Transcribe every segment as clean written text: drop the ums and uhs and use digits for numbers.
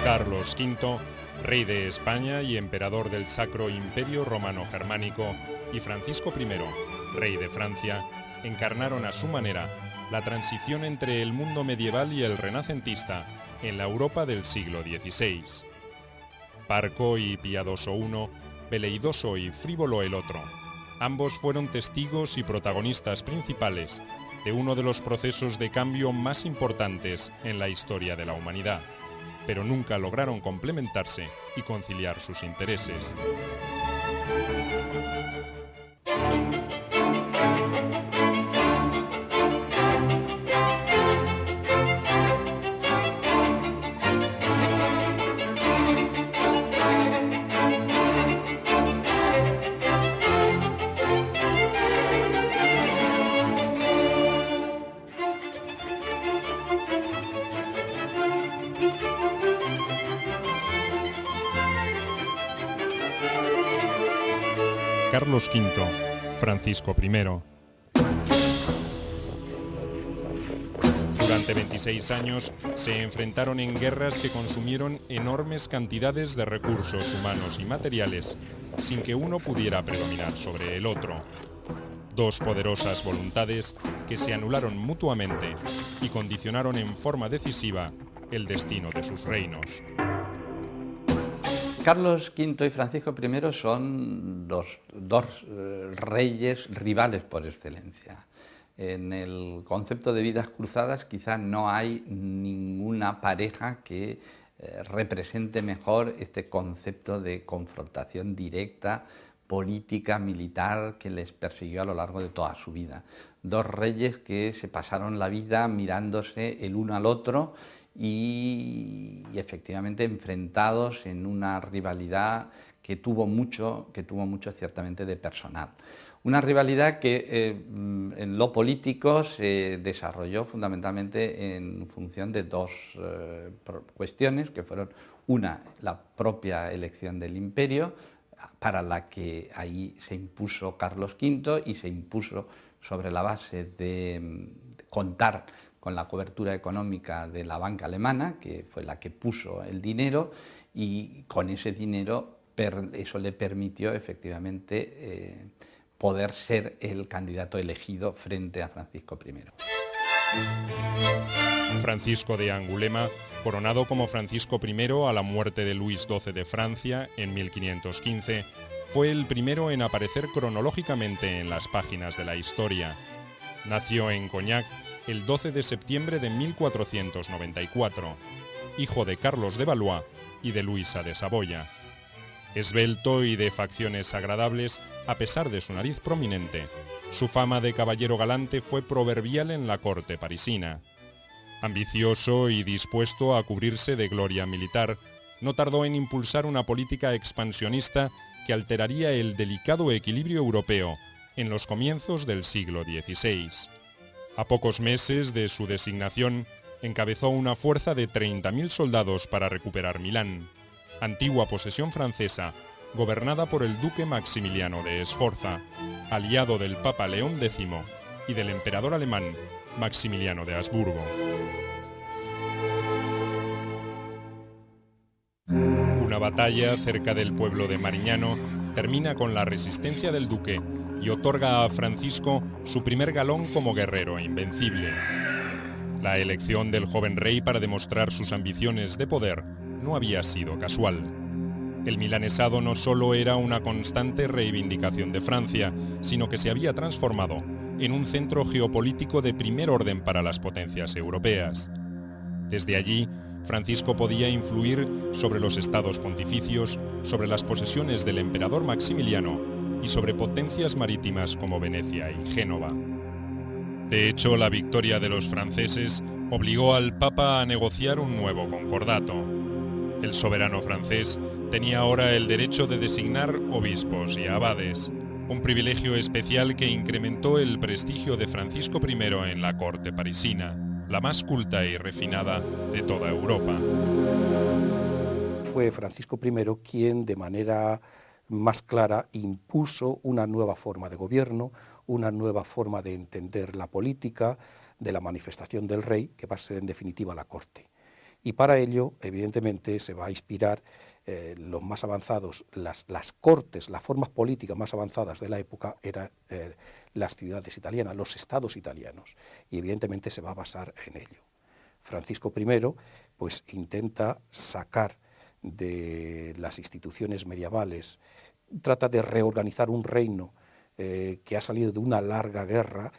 Carlos V, rey de España y emperador del Sacro Imperio Romano Germánico, y Francisco I, rey de Francia, encarnaron a su manera la transición entre el mundo medieval y el renacentista en la Europa del siglo XVI. Parco y piadoso uno, veleidoso y frívolo el otro. Ambos fueron testigos y protagonistas principales de uno de los procesos de cambio más importantes en la historia de la humanidad, pero nunca lograron complementarse y conciliar sus intereses. Carlos V, Francisco I. Durante 26 años se enfrentaron en guerras que consumieron enormes cantidades de recursos humanos y materiales, sin que uno pudiera predominar sobre el otro. Dos poderosas voluntades que se anularon mutuamente y condicionaron en forma decisiva el destino de sus reinos. Carlos V y Francisco I son dos reyes rivales por excelencia. En el concepto de vidas cruzadas quizás no hay ninguna pareja que represente mejor este concepto de confrontación directa, política, militar, que les persiguió a lo largo de toda su vida. Dos reyes que se pasaron la vida mirándose el uno al otro y efectivamente enfrentados en una rivalidad que tuvo mucho ciertamente de personal. Una rivalidad que en lo político se desarrolló fundamentalmente en función de dos cuestiones, que fueron una, la propia elección del imperio, para la que ahí se impuso Carlos V y se impuso sobre la base de contar con la cobertura económica de la banca alemana, que fue la que puso el dinero, y con ese dinero eso le permitió efectivamente poder ser el candidato elegido frente a Francisco I. Francisco de Angulema, coronado como Francisco I a la muerte de Luis XII de Francia en 1515, fue el primero en aparecer cronológicamente en las páginas de la historia. Nació en Cognac el 12 de septiembre de 1494, hijo de Carlos de Valois y de Luisa de Saboya. Esbelto y de facciones agradables, a pesar de su nariz prominente, su fama de caballero galante fue proverbial en la corte parisina. Ambicioso y dispuesto a cubrirse de gloria militar, no tardó en impulsar una política expansionista que alteraría el delicado equilibrio europeo en los comienzos del siglo XVI. A pocos meses de su designación, encabezó una fuerza de 30.000 soldados para recuperar Milán, antigua posesión francesa, gobernada por el duque Maximiliano de Sforza, aliado del Papa León X y del emperador alemán Maximiliano de Habsburgo. Una batalla cerca del pueblo de Marignano termina con la resistencia del duque y otorga a Francisco su primer galón como guerrero invencible. La elección del joven rey para demostrar sus ambiciones de poder no había sido casual. El milanesado no solo era una constante reivindicación de Francia, sino que se había transformado en un centro geopolítico de primer orden para las potencias europeas. Desde allí, Francisco podía influir sobre los estados pontificios, sobre las posesiones del emperador Maximiliano y sobre potencias marítimas como Venecia y Génova. De hecho, la victoria de los franceses obligó al Papa a negociar un nuevo concordato. El soberano francés tenía ahora el derecho de designar obispos y abades, un privilegio especial que incrementó el prestigio de Francisco I en la corte parisina, la más culta y refinada de toda Europa. Fue Francisco I quien de manera más clara impuso una nueva forma de gobierno, una nueva forma de entender la política, de la manifestación del rey, que va a ser en definitiva la corte. Y para ello, evidentemente, se va a inspirar los más avanzados, las cortes, las formas políticas más avanzadas de la época eran las ciudades italianas, los estados italianos, y evidentemente se va a basar en ello. Francisco I pues intenta sacar de las instituciones medievales, trata de reorganizar un reino que ha salido de una larga guerra,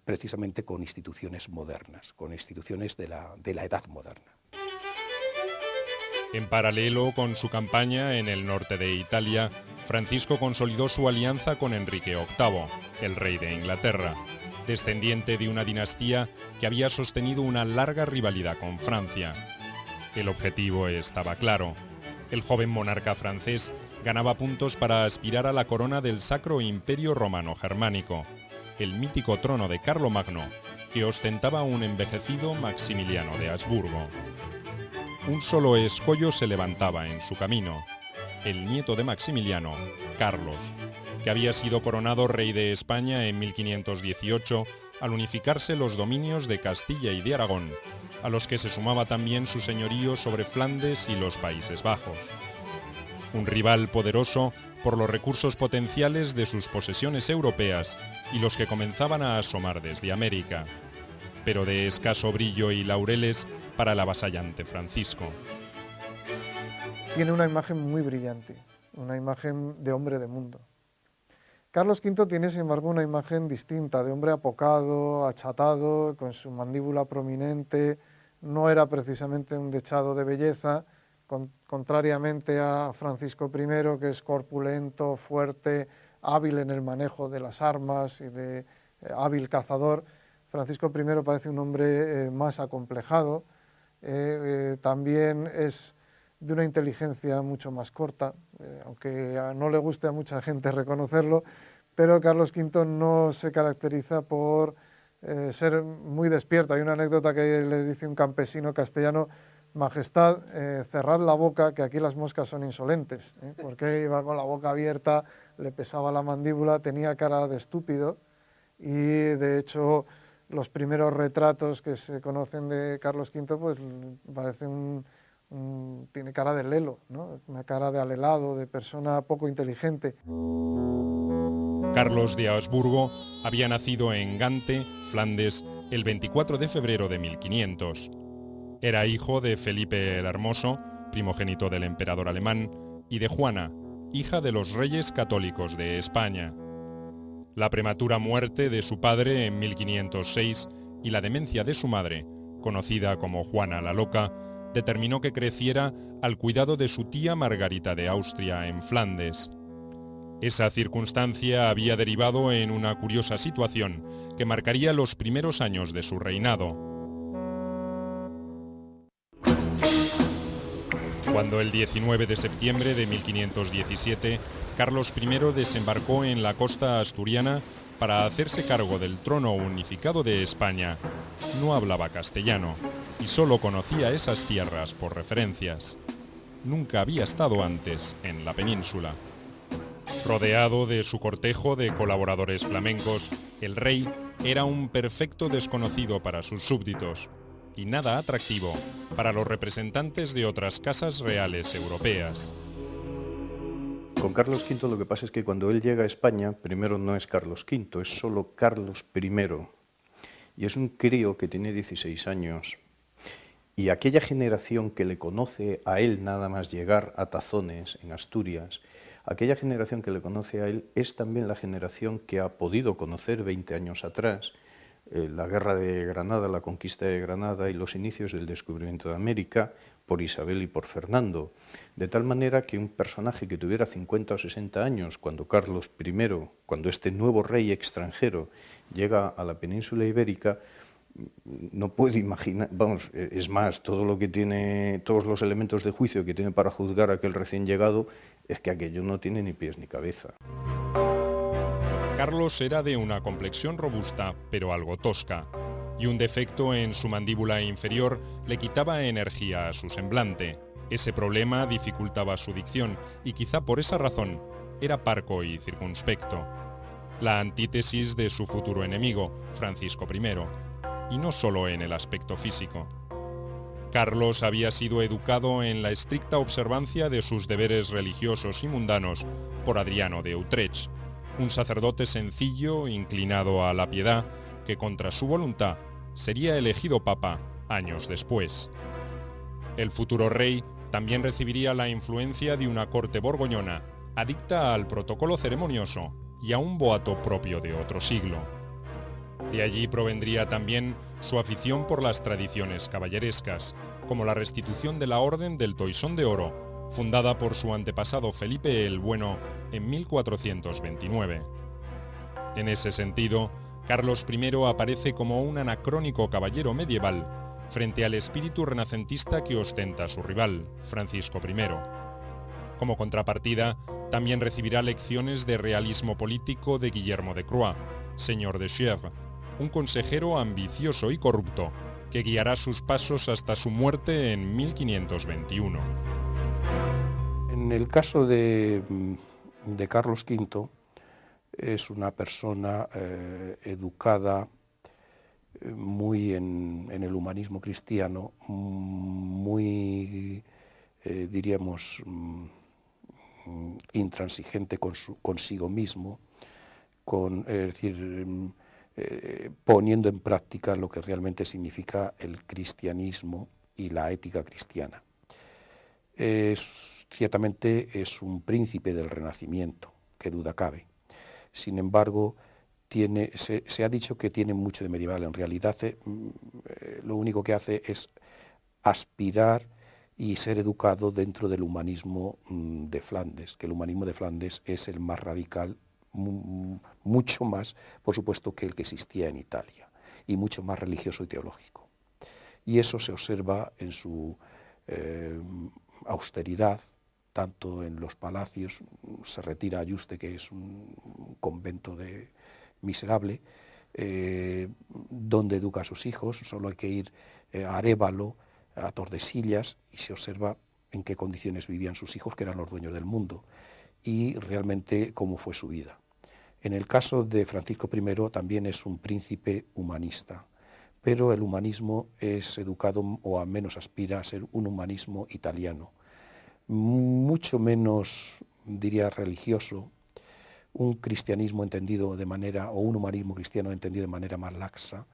precisamente con instituciones modernas, con instituciones de la edad moderna. En paralelo con su campaña en el norte de Italia, Francisco consolidó su alianza con Enrique VIII, el rey de Inglaterra, descendiente de una dinastía que había sostenido una larga rivalidad con Francia. El objetivo estaba claro. El joven monarca francés ganaba puntos para aspirar a la corona del Sacro Imperio Romano Germánico, el mítico trono de Carlomagno, que ostentaba un envejecido Maximiliano de Habsburgo. Un solo escollo se levantaba en su camino, el nieto de Maximiliano, Carlos, que había sido coronado rey de España en 1518 al unificarse los dominios de Castilla y de Aragón, a los que se sumaba también su señorío sobre Flandes y los Países Bajos. Un rival poderoso por los recursos potenciales de sus posesiones europeas y los que comenzaban a asomar desde América, pero de escaso brillo y laureles para el avasallante Francisco. Tiene una imagen muy brillante, una imagen de hombre de mundo. Carlos V tiene, sin embargo, una imagen distinta, de hombre apocado, achatado, con su mandíbula prominente. No era precisamente un dechado de belleza, contrariamente a Francisco I, que es corpulento, fuerte, hábil en el manejo de las armas y de hábil cazador. Francisco I parece un hombre más acomplejado, también es de una inteligencia mucho más corta, aunque no le guste a mucha gente reconocerlo, pero Carlos V no se caracteriza por ser muy despierto. Hay una anécdota que le dice un campesino castellano: Majestad, cerrad la boca, que aquí las moscas son insolentes, porque iba con la boca abierta, le pesaba la mandíbula, tenía cara de estúpido, y de hecho los primeros retratos que se conocen de Carlos V pues parece tiene cara de lelo, ¿no? Una cara de alelado, de persona poco inteligente. Carlos de Habsburgo había nacido en Gante, Flandes, el 24 de febrero de 1500. Era hijo de Felipe el Hermoso, primogénito del emperador alemán, y de Juana, hija de los reyes católicos de España. La prematura muerte de su padre en 1506 y la demencia de su madre, conocida como Juana la Loca, determinó que creciera al cuidado de su tía Margarita de Austria en Flandes. Esa circunstancia había derivado en una curiosa situación que marcaría los primeros años de su reinado. Cuando el 19 de septiembre de 1517, Carlos I desembarcó en la costa asturiana para hacerse cargo del trono unificado de España, no hablaba castellano y solo conocía esas tierras por referencias. Nunca había estado antes en la península. Rodeado de su cortejo de colaboradores flamencos, el rey era un perfecto desconocido para sus súbditos y nada atractivo para los representantes de otras casas reales europeas. Con Carlos V lo que pasa es que cuando él llega a España, primero no es Carlos V, es solo Carlos I. Y es un crío que tiene 16 años. Y aquella generación que le conoce a él nada más llegar a Tazones, en Asturias, aquella generación que le conoce a él es también la generación que ha podido conocer 20 años atrás la guerra de Granada, la conquista de Granada y los inicios del descubrimiento de América por Isabel y por Fernando. De tal manera que un personaje que tuviera 50 o 60 años, cuando Carlos I, cuando este nuevo rey extranjero llega a la península ibérica, no puede imaginar, vamos, es más, todo lo que tiene, todos los elementos de juicio que tiene para juzgar a aquel recién llegado, es que aquello no tiene ni pies ni cabeza. Carlos era de una complexión robusta, pero algo tosca, y un defecto en su mandíbula inferior le quitaba energía a su semblante. Ese problema dificultaba su dicción y quizá por esa razón era parco y circunspecto. La antítesis de su futuro enemigo, Francisco I, y no solo en el aspecto físico. Carlos había sido educado en la estricta observancia de sus deberes religiosos y mundanos por Adriano de Utrecht, un sacerdote sencillo, inclinado a la piedad, que contra su voluntad sería elegido papa años después. El futuro rey también recibiría la influencia de una corte borgoñona, adicta al protocolo ceremonioso y a un boato propio de otro siglo. De allí provendría también su afición por las tradiciones caballerescas, como la restitución de la Orden del Toisón de Oro, fundada por su antepasado Felipe el Bueno en 1429. En ese sentido, Carlos I aparece como un anacrónico caballero medieval frente al espíritu renacentista que ostenta su rival, Francisco I. Como contrapartida, también recibirá lecciones de realismo político de Guillermo de Croix, señor de Chèvres, un consejero ambicioso y corrupto que guiará sus pasos hasta su muerte en 1521. En el caso de Carlos V, es una persona educada muy en el humanismo cristiano, muy, diríamos, intransigente consigo mismo, poniendo en práctica lo que realmente significa el cristianismo y la ética cristiana. Ciertamente es un príncipe del Renacimiento, qué duda cabe. Sin embargo, se ha dicho que tiene mucho de medieval. En realidad, lo único que hace es aspirar y ser educado dentro del humanismo de Flandes, que el humanismo de Flandes es el más radical, mucho más, por supuesto, que el que existía en Italia, y mucho más religioso y teológico. Y eso se observa en su austeridad, tanto en los palacios. Se retira a Yuste, que es un convento miserable, donde educa a sus hijos. Solo hay que ir a Arévalo, a Tordesillas, y se observa en qué condiciones vivían sus hijos, que eran los dueños del mundo, y realmente cómo fue su vida. En el caso de Francisco I también es un príncipe humanista, pero el humanismo es educado, o al menos aspira a ser un humanismo italiano, mucho menos, diría, religioso, un cristianismo entendido de manera, o un humanismo cristiano entendido de manera más laxa.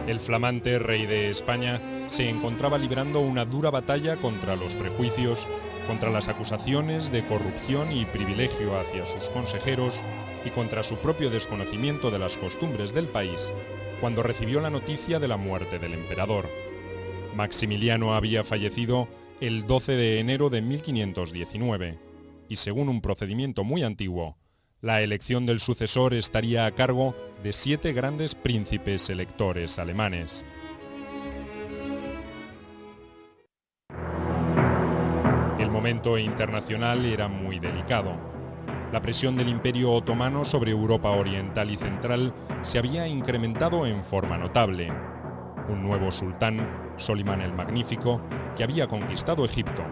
El flamante rey de España se encontraba librando una dura batalla contra los prejuicios, contra las acusaciones de corrupción y privilegio hacia sus consejeros y contra su propio desconocimiento de las costumbres del país, cuando recibió la noticia de la muerte del emperador. Maximiliano había fallecido el 12 de enero de 1519, y según un procedimiento muy antiguo, la elección del sucesor estaría a cargo de 7 grandes príncipes electores alemanes. El momento internacional era muy delicado. La presión del Imperio Otomano sobre Europa Oriental y Central se había incrementado en forma notable. Un nuevo sultán, Solimán el Magnífico, que había conquistado Egipto,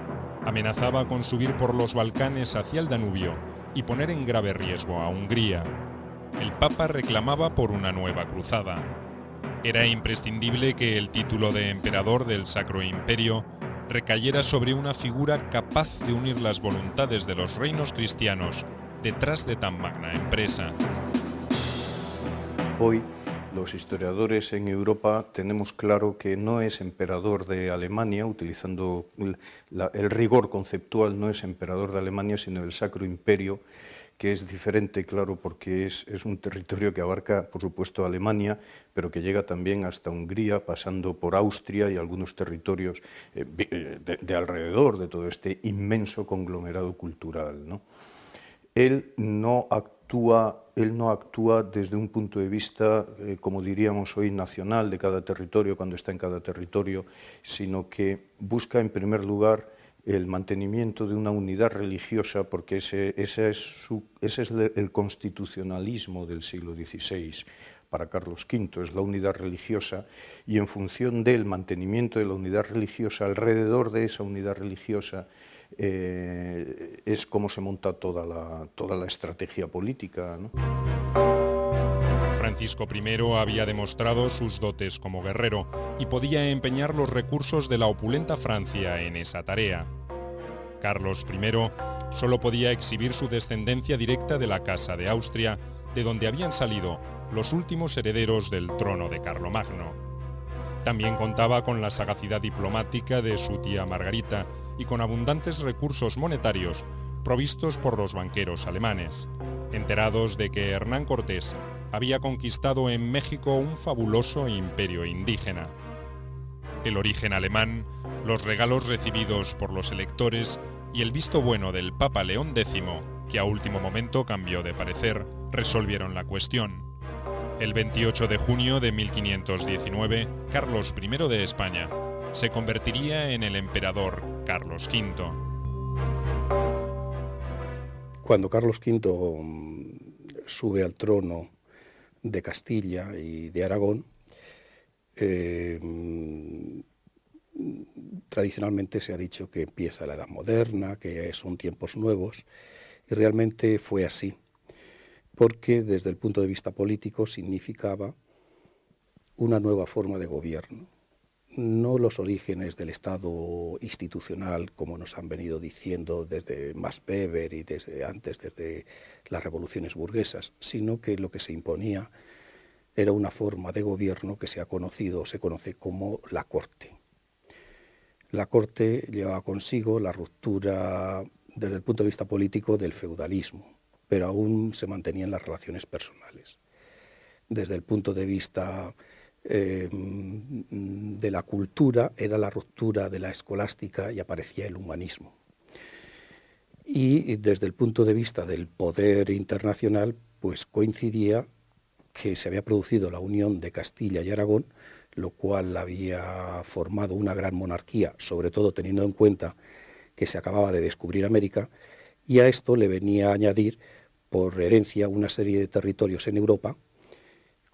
amenazaba con subir por los Balcanes hacia el Danubio y poner en grave riesgo a Hungría. El Papa reclamaba por una nueva cruzada. Era imprescindible que el título de emperador del Sacro Imperio recayera sobre una figura capaz de unir las voluntades de los reinos cristianos detrás de tan magna empresa. Hoy, los historiadores en Europa tenemos claro que no es emperador de Alemania, utilizando el rigor conceptual, no es emperador de Alemania, sino del Sacro Imperio, que es diferente, claro, porque es un territorio que abarca, por supuesto, Alemania, pero que llega también hasta Hungría, pasando por Austria y algunos territorios de alrededor de todo este inmenso conglomerado cultural, ¿no? Él no actúa desde un punto de vista, como diríamos hoy, nacional de cada territorio, cuando está en cada territorio, sino que busca en primer lugar el mantenimiento de una unidad religiosa, porque ese es el constitucionalismo del siglo XVI. Para Carlos V es la unidad religiosa, y en función del mantenimiento de la unidad religiosa, alrededor de esa unidad religiosa, es como se monta toda la estrategia política, ¿no? Francisco I había demostrado sus dotes como guerrero y podía empeñar los recursos de la opulenta Francia en esa tarea. Carlos I solo podía exhibir su descendencia directa de la Casa de Austria, de donde habían salido los últimos herederos del trono de Carlomagno. También contaba con la sagacidad diplomática de su tía Margarita y con abundantes recursos monetarios provistos por los banqueros alemanes, enterados de que Hernán Cortés había conquistado en México un fabuloso imperio indígena. El origen alemán, los regalos recibidos por los electores y el visto bueno del Papa León X, que a último momento cambió de parecer, resolvieron la cuestión. El 28 de junio de 1519, Carlos I de España se convertiría en el emperador Carlos V. Cuando Carlos V sube al trono de Castilla y de Aragón, tradicionalmente se ha dicho que empieza la Edad Moderna, que son tiempos nuevos, y realmente fue así, porque desde el punto de vista político significaba una nueva forma de gobierno, no los orígenes del Estado institucional, como nos han venido diciendo desde Max Weber y desde las revoluciones burguesas, sino que lo que se imponía era una forma de gobierno que se conoce como la corte. La corte llevaba consigo la ruptura desde el punto de vista político del feudalismo, pero aún se mantenían las relaciones personales. Desde el punto de vista de la cultura era la ruptura de la escolástica y aparecía el humanismo. Y desde el punto de vista del poder internacional, pues coincidía que se había producido la unión de Castilla y Aragón, lo cual había formado una gran monarquía, sobre todo teniendo en cuenta que se acababa de descubrir América, y a esto le venía a añadir por herencia una serie de territorios en Europa,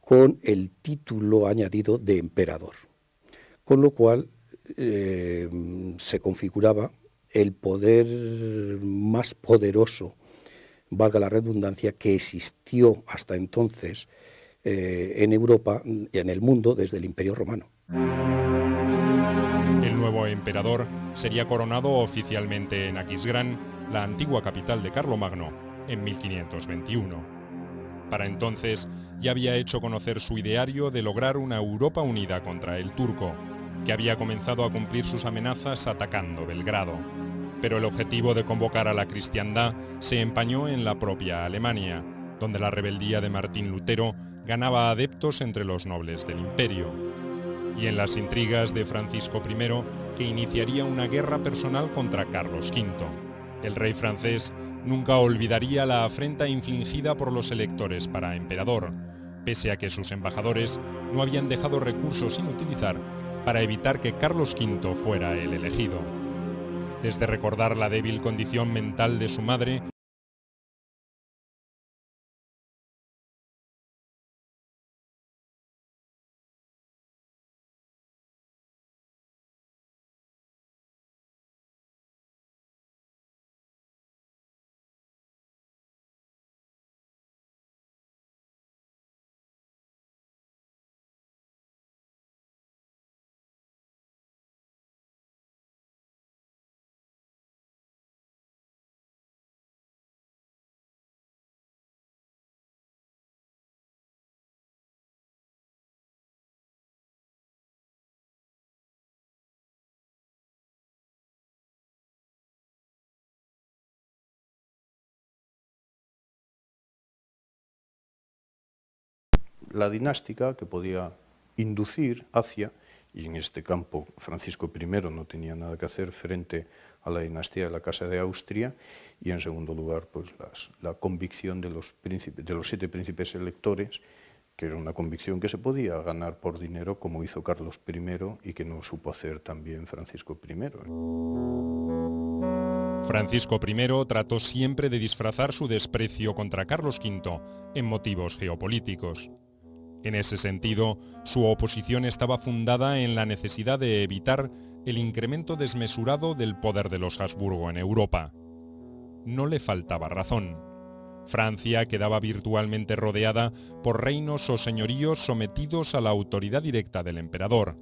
con el título añadido de emperador, con lo cual se configuraba el poder más poderoso, valga la redundancia, que existió hasta entonces en Europa y en el mundo desde el Imperio Romano. El nuevo emperador sería coronado oficialmente en Aquisgrán, la antigua capital de Carlomagno, en 1521. Para entonces ya había hecho conocer su ideario de lograr una Europa unida contra el turco, que había comenzado a cumplir sus amenazas atacando Belgrado. Pero el objetivo de convocar a la cristiandad se empañó en la propia Alemania, donde la rebeldía de Martín Lutero ganaba adeptos entre los nobles del imperio, y en las intrigas de Francisco I, que iniciaría una guerra personal contra Carlos V. El rey francés nunca olvidaría la afrenta infligida por los electores para emperador, pese a que sus embajadores no habían dejado recursos sin utilizar para evitar que Carlos V fuera el elegido. Desde recordar la débil condición mental de su madre, la dinástica que podía inducir hacia, y en este campo Francisco I no tenía nada que hacer frente a la dinastía de la Casa de Austria, y en segundo lugar pues la convicción de los 7 príncipes electores, que era una convicción que se podía ganar por dinero, como hizo Carlos I y que no supo hacer también Francisco I. Francisco I trató siempre de disfrazar su desprecio contra Carlos V en motivos geopolíticos. En ese sentido, su oposición estaba fundada en la necesidad de evitar el incremento desmesurado del poder de los Habsburgo en Europa. No le faltaba razón. Francia quedaba virtualmente rodeada por reinos o señoríos sometidos a la autoridad directa del emperador,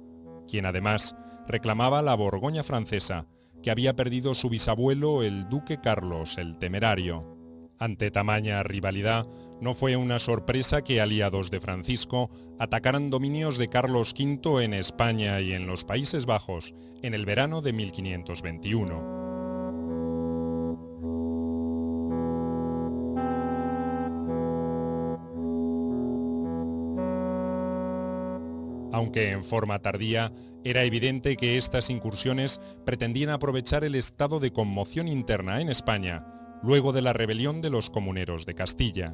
quien además reclamaba la Borgoña francesa, que había perdido su bisabuelo, el duque Carlos el Temerario. Ante tamaña rivalidad, no fue una sorpresa que aliados de Francisco atacaran dominios de Carlos V en España y en los Países Bajos en el verano de 1521. Aunque en forma tardía, era evidente que estas incursiones pretendían aprovechar el estado de conmoción interna en España, luego de la rebelión de los comuneros de Castilla.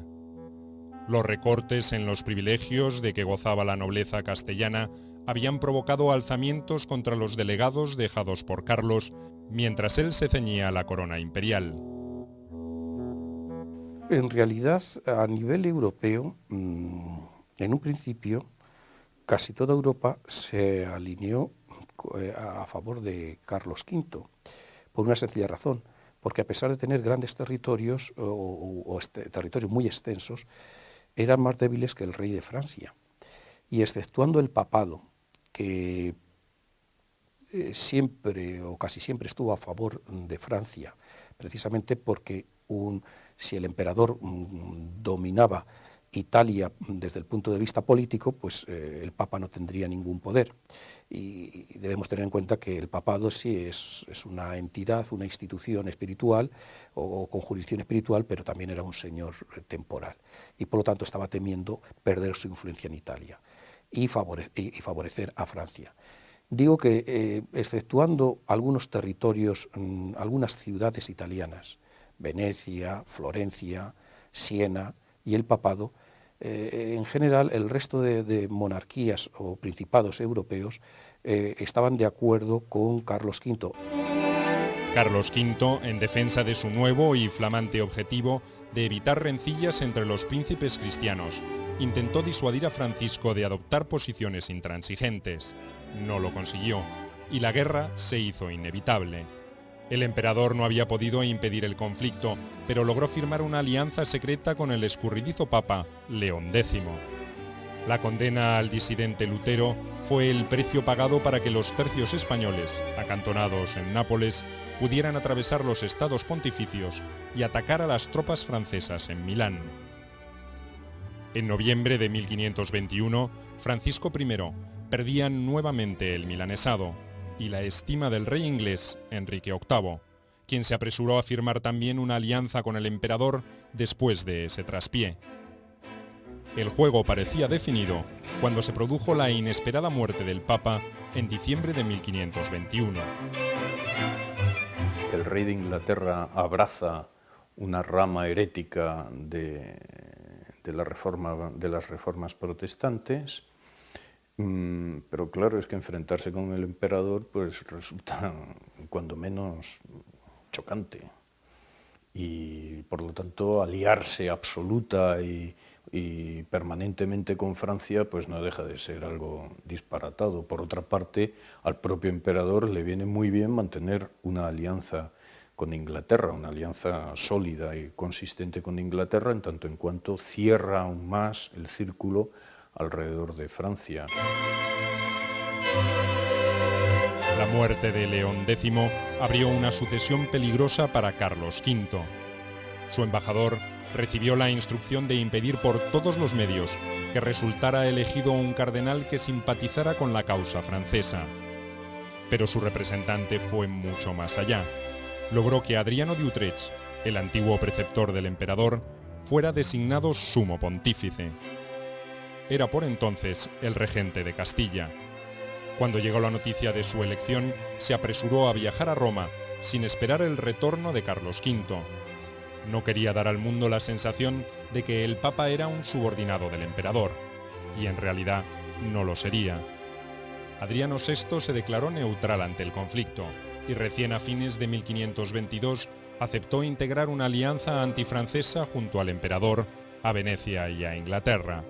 Los recortes en los privilegios de que gozaba la nobleza castellana habían provocado alzamientos contra los delegados dejados por Carlos, mientras él se ceñía a la corona imperial. En realidad, a nivel europeo, en un principio, casi toda Europa se alineó a favor de Carlos V, por una sencilla razón, porque a pesar de tener grandes territorios territorios muy extensos, eran más débiles que el rey de Francia. Y exceptuando el papado, que siempre o casi siempre estuvo a favor de Francia, precisamente porque si el emperador dominaba Italia desde el punto de vista político, pues el Papa no tendría ningún poder. Y debemos tener en cuenta que el papado sí es una entidad, una institución espiritual o con jurisdicción espiritual, pero también era un señor temporal. Y por lo tanto estaba temiendo perder su influencia en Italia y favorecer a Francia. Digo que exceptuando algunos territorios, algunas ciudades italianas, Venecia, Florencia, Siena y el papado, en general el resto de monarquías o principados europeos estaban de acuerdo con Carlos V. Carlos V, en defensa de su nuevo y flamante objetivo de evitar rencillas entre los príncipes cristianos, intentó disuadir a Francisco de adoptar posiciones intransigentes. No lo consiguió, y la guerra se hizo inevitable. El emperador no había podido impedir el conflicto, pero logró firmar una alianza secreta con el escurridizo papa León X. La condena al disidente Lutero fue el precio pagado para que los tercios españoles, acantonados en Nápoles, pudieran atravesar los estados pontificios y atacar a las tropas francesas en Milán. En noviembre de 1521, Francisco I perdía nuevamente el milanesado y la estima del rey inglés Enrique VIII, quien se apresuró a firmar también una alianza con el emperador después de ese traspié. El juego parecía definido cuando se produjo la inesperada muerte del Papa en diciembre de 1521. El rey de Inglaterra abraza una rama herética de las reformas protestantes, pero claro, es que enfrentarse con el emperador pues resulta cuando menos chocante, y por lo tanto aliarse absoluta y permanentemente con Francia pues no deja de ser algo disparatado. Por otra parte, al propio emperador le viene muy bien mantener una alianza con Inglaterra, una alianza sólida y consistente con Inglaterra, en tanto en cuanto cierra aún más el círculo alrededor de Francia. La muerte de León X abrió una sucesión peligrosa para Carlos V. Su embajador recibió la instrucción de impedir por todos los medios que resultara elegido un cardenal que simpatizara con la causa francesa. Pero su representante fue mucho más allá. Logró que Adriano de Utrecht, el antiguo preceptor del emperador, fuera designado sumo pontífice. Era por entonces el regente de Castilla. Cuando llegó la noticia de su elección, se apresuró a viajar a Roma, sin esperar el retorno de Carlos V. No quería dar al mundo la sensación de que el Papa era un subordinado del emperador, y en realidad no lo sería. Adriano VI se declaró neutral ante el conflicto, y recién a fines de 1522 aceptó integrar una alianza antifrancesa junto al emperador, a Venecia y a Inglaterra.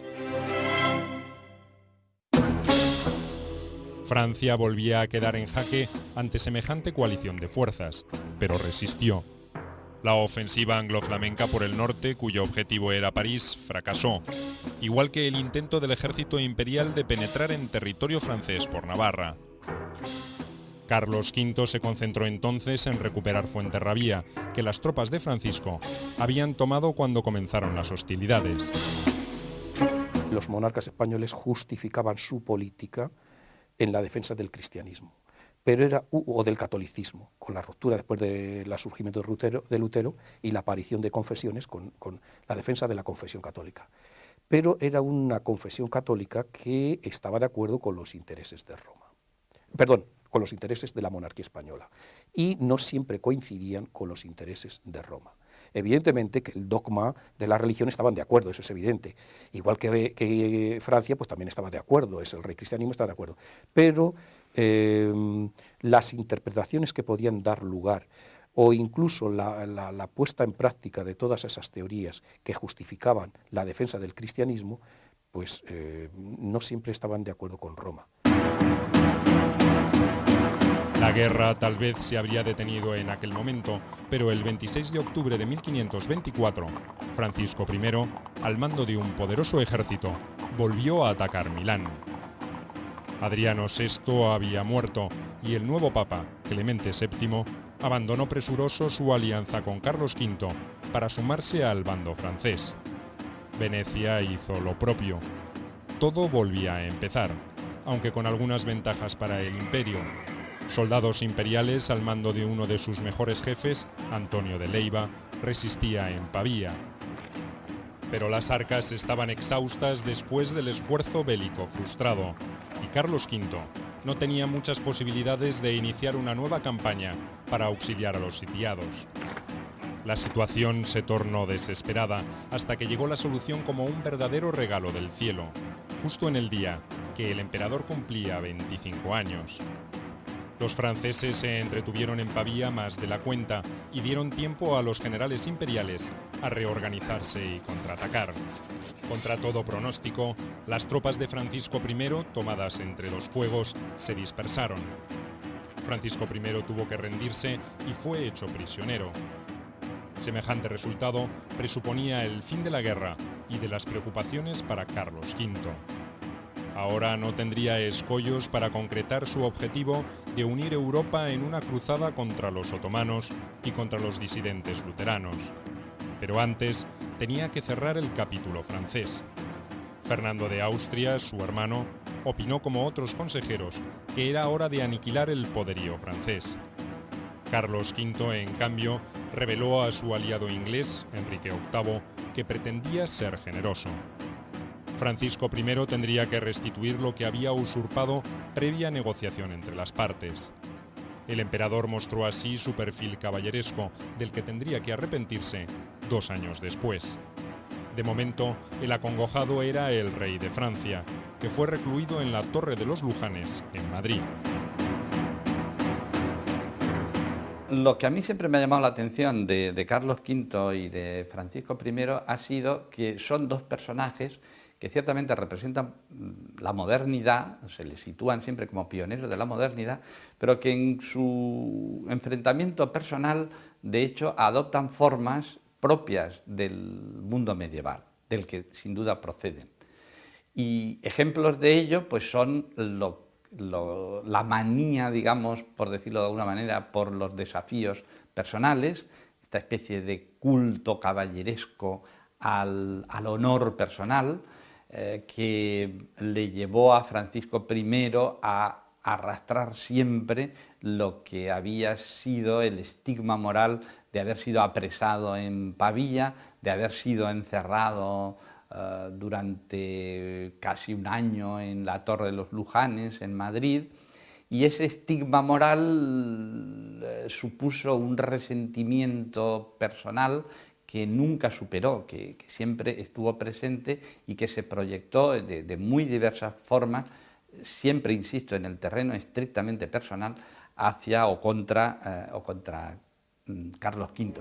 Francia volvía a quedar en jaque ante semejante coalición de fuerzas, pero resistió. La ofensiva anglo-flamenca por el norte, cuyo objetivo era París, fracasó, igual que el intento del ejército imperial de penetrar en territorio francés por Navarra. Carlos V se concentró entonces en recuperar Fuenterrabía, que las tropas de Francisco habían tomado cuando comenzaron las hostilidades. Los monarcas españoles justificaban su política en la defensa del cristianismo, o del catolicismo, con la ruptura después del surgimiento de Lutero y la aparición de confesiones con la defensa de la confesión católica. Pero era una confesión católica que estaba de acuerdo con los intereses de Roma. Con los intereses de la monarquía española, y no siempre coincidían con los intereses de Roma. Evidentemente que el dogma de la religión estaban de acuerdo, eso es evidente. Igual que Francia, pues también estaba de acuerdo, el rey cristianismo estaba de acuerdo. Pero las interpretaciones que podían dar lugar, o incluso la puesta en práctica de todas esas teorías que justificaban la defensa del cristianismo, pues no siempre estaban de acuerdo con Roma. La guerra tal vez se habría detenido en aquel momento, pero el 26 de octubre de 1524, Francisco I, al mando de un poderoso ejército, volvió a atacar Milán. Adriano VI había muerto y el nuevo papa, Clemente VII, abandonó presuroso su alianza con Carlos V para sumarse al bando francés. Venecia hizo lo propio. Todo volvía a empezar, aunque con algunas ventajas para el imperio. Soldados imperiales al mando de uno de sus mejores jefes, Antonio de Leiva, resistía en Pavía. Pero las arcas estaban exhaustas después del esfuerzo bélico frustrado, y Carlos V no tenía muchas posibilidades de iniciar una nueva campaña para auxiliar a los sitiados. La situación se tornó desesperada hasta que llegó la solución como un verdadero regalo del cielo, justo en el día que el emperador cumplía 25 años. Los franceses se entretuvieron en Pavía más de la cuenta y dieron tiempo a los generales imperiales a reorganizarse y contraatacar. Contra todo pronóstico, las tropas de Francisco I, tomadas entre dos fuegos, se dispersaron. Francisco I tuvo que rendirse y fue hecho prisionero. Semejante resultado presuponía el fin de la guerra y de las preocupaciones para Carlos V. Ahora no tendría escollos para concretar su objetivo de unir Europa en una cruzada contra los otomanos y contra los disidentes luteranos. Pero antes tenía que cerrar el capítulo francés. Fernando de Austria, su hermano, opinó como otros consejeros que era hora de aniquilar el poderío francés. Carlos V, en cambio, reveló a su aliado inglés, Enrique VIII, que pretendía ser generoso. Francisco I tendría que restituir lo que había usurpado previa negociación entre las partes. El emperador mostró así su perfil caballeresco, del que tendría que arrepentirse 2 años después. De momento, el acongojado era el rey de Francia, que fue recluido en la Torre de los Lujanes, en Madrid. Lo que a mí siempre me ha llamado la atención de Carlos V y de Francisco I ha sido que son dos personajes que ciertamente representan la modernidad, se les sitúan siempre como pioneros de la modernidad, pero que en su enfrentamiento personal, de hecho, adoptan formas propias del mundo medieval, del que sin duda proceden. Y ejemplos de ello pues son la manía, digamos, por decirlo de alguna manera, por los desafíos personales, esta especie de culto caballeresco al honor personal, que le llevó a Francisco I a arrastrar siempre lo que había sido el estigma moral de haber sido apresado en Pavía, de haber sido encerrado durante casi 1 año en la Torre de los Lujanes, en Madrid, y ese estigma moral supuso un resentimiento personal que nunca superó, que siempre estuvo presente y que se proyectó de muy diversas formas, siempre, insisto, en el terreno estrictamente personal, hacia o contra Carlos V.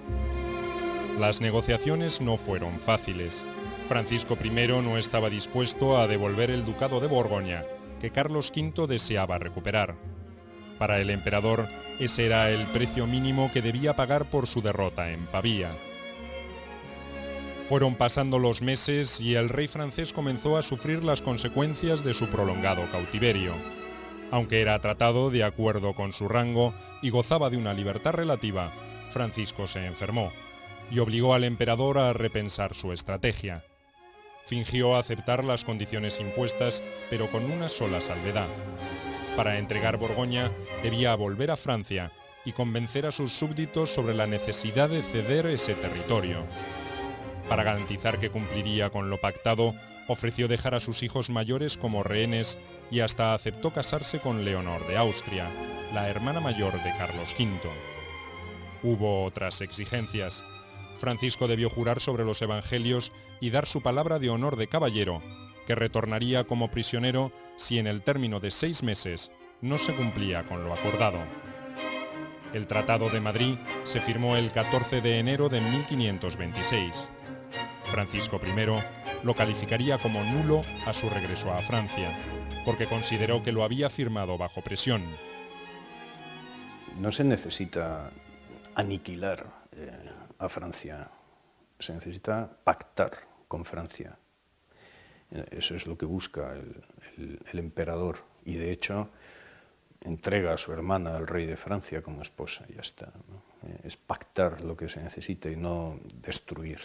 Las negociaciones no fueron fáciles. Francisco I no estaba dispuesto a devolver el ducado de Borgoña, que Carlos V deseaba recuperar. Para el emperador, ese era el precio mínimo que debía pagar por su derrota en Pavía. Fueron pasando los meses y el rey francés comenzó a sufrir las consecuencias de su prolongado cautiverio. Aunque era tratado de acuerdo con su rango y gozaba de una libertad relativa, Francisco se enfermó y obligó al emperador a repensar su estrategia. Fingió aceptar las condiciones impuestas, pero con una sola salvedad. Para entregar Borgoña debía volver a Francia y convencer a sus súbditos sobre la necesidad de ceder ese territorio. Para garantizar que cumpliría con lo pactado, ofreció dejar a sus hijos mayores como rehenes y hasta aceptó casarse con Leonor de Austria, la hermana mayor de Carlos V. Hubo otras exigencias. Francisco debió jurar sobre los evangelios y dar su palabra de honor de caballero, que retornaría como prisionero si en el término de 6 meses no se cumplía con lo acordado. El Tratado de Madrid se firmó el 14 de enero de 1526. Francisco I lo calificaría como nulo a su regreso a Francia, porque consideró que lo había firmado bajo presión. No se necesita aniquilar a Francia, se necesita pactar con Francia. Eso es lo que busca el emperador, y de hecho entrega a su hermana al rey de Francia como esposa, y ya está, ¿no? Es pactar lo que se necesita y no destruir.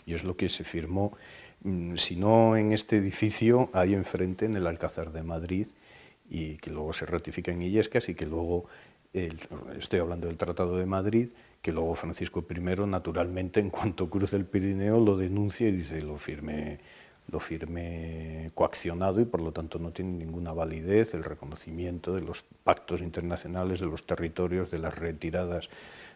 Y es lo que se firmó, si no en este edificio, ahí enfrente, en el Alcázar de Madrid, y que luego se ratifica en Illescas, y que luego, estoy hablando del Tratado de Madrid, que luego Francisco I, naturalmente, en cuanto cruza el Pirineo, lo denuncia y dice, lo firmé coaccionado y por lo tanto no tiene ninguna validez el reconocimiento de los pactos internacionales, de los territorios, de las retiradas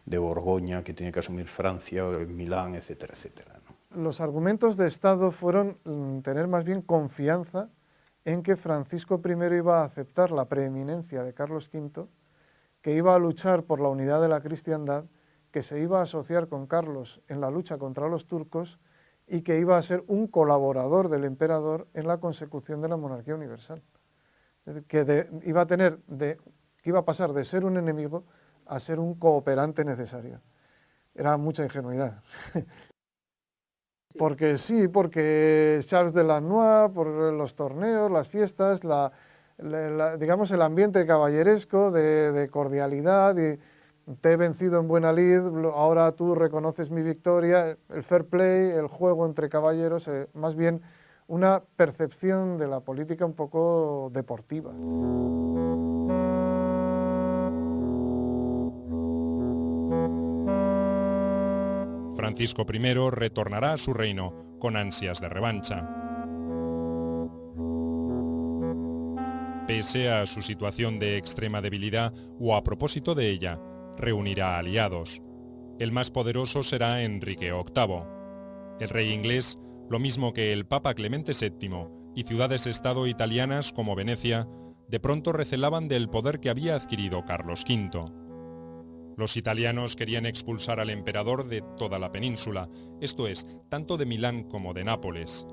de Borgoña que tiene que asumir Francia, Milán, etcétera, etcétera, ¿no? Los argumentos de Estado fueron tener más bien confianza en que Francisco I iba a aceptar la preeminencia de Carlos V, que iba a luchar por la unidad de la cristiandad, que se iba a asociar con Carlos en la lucha contra los turcos y que iba a ser un colaborador del emperador en la consecución de la monarquía universal. Es decir, que iba a pasar de ser un enemigo a ser un cooperante necesario. Era mucha ingenuidad. Porque sí, porque Charles de Lannoy, por los torneos, las fiestas, digamos el ambiente caballeresco, de cordialidad, y te he vencido en buena lid, ahora tú reconoces mi victoria, el fair play, el juego entre caballeros, más bien una percepción de la política un poco deportiva. Francisco I retornará a su reino con ansias de revancha. Pese a su situación de extrema debilidad o a propósito de ella, reunirá aliados. El más poderoso será Enrique VIII. El rey inglés, lo mismo que el Papa Clemente VII y ciudades-estado italianas como Venecia, de pronto recelaban del poder que había adquirido Carlos V. Los italianos querían expulsar al emperador de toda la península, esto es, tanto de Milán como de Nápoles.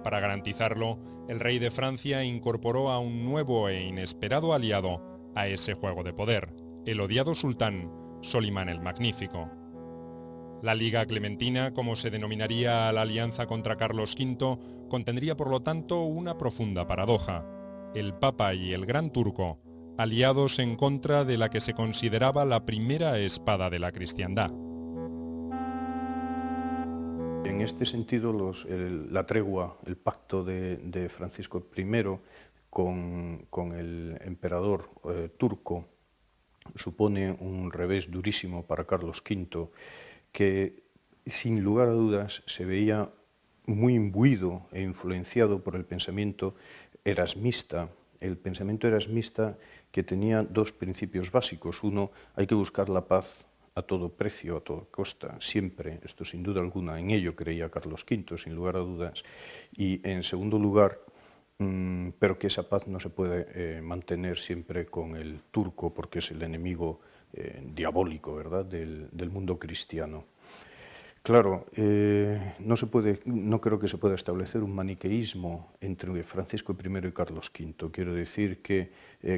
Para garantizarlo, el rey de Francia incorporó a un nuevo e inesperado aliado a ese juego de poder, el odiado sultán Solimán el Magnífico. La Liga Clementina, como se denominaría a la alianza contra Carlos V, contendría por lo tanto una profunda paradoja. El Papa y el Gran Turco, aliados en contra de la que se consideraba la primera espada de la cristiandad. En este sentido, la tregua, el pacto de Francisco I con el emperador turco supone un revés durísimo para Carlos V, que sin lugar a dudas se veía muy imbuido e influenciado por el pensamiento erasmista. El pensamiento erasmista que tenía dos principios básicos. Uno, hay que buscar la paz a todo precio, a toda costa, siempre. Esto sin duda alguna, en ello creía Carlos V, sin lugar a dudas. Y en segundo lugar, pero que esa paz no se puede mantener siempre con el turco, porque es el enemigo diabólico, ¿verdad?, del mundo cristiano. Claro, no creo que se pueda establecer un maniqueísmo entre Francisco I y Carlos V. Quiero decir que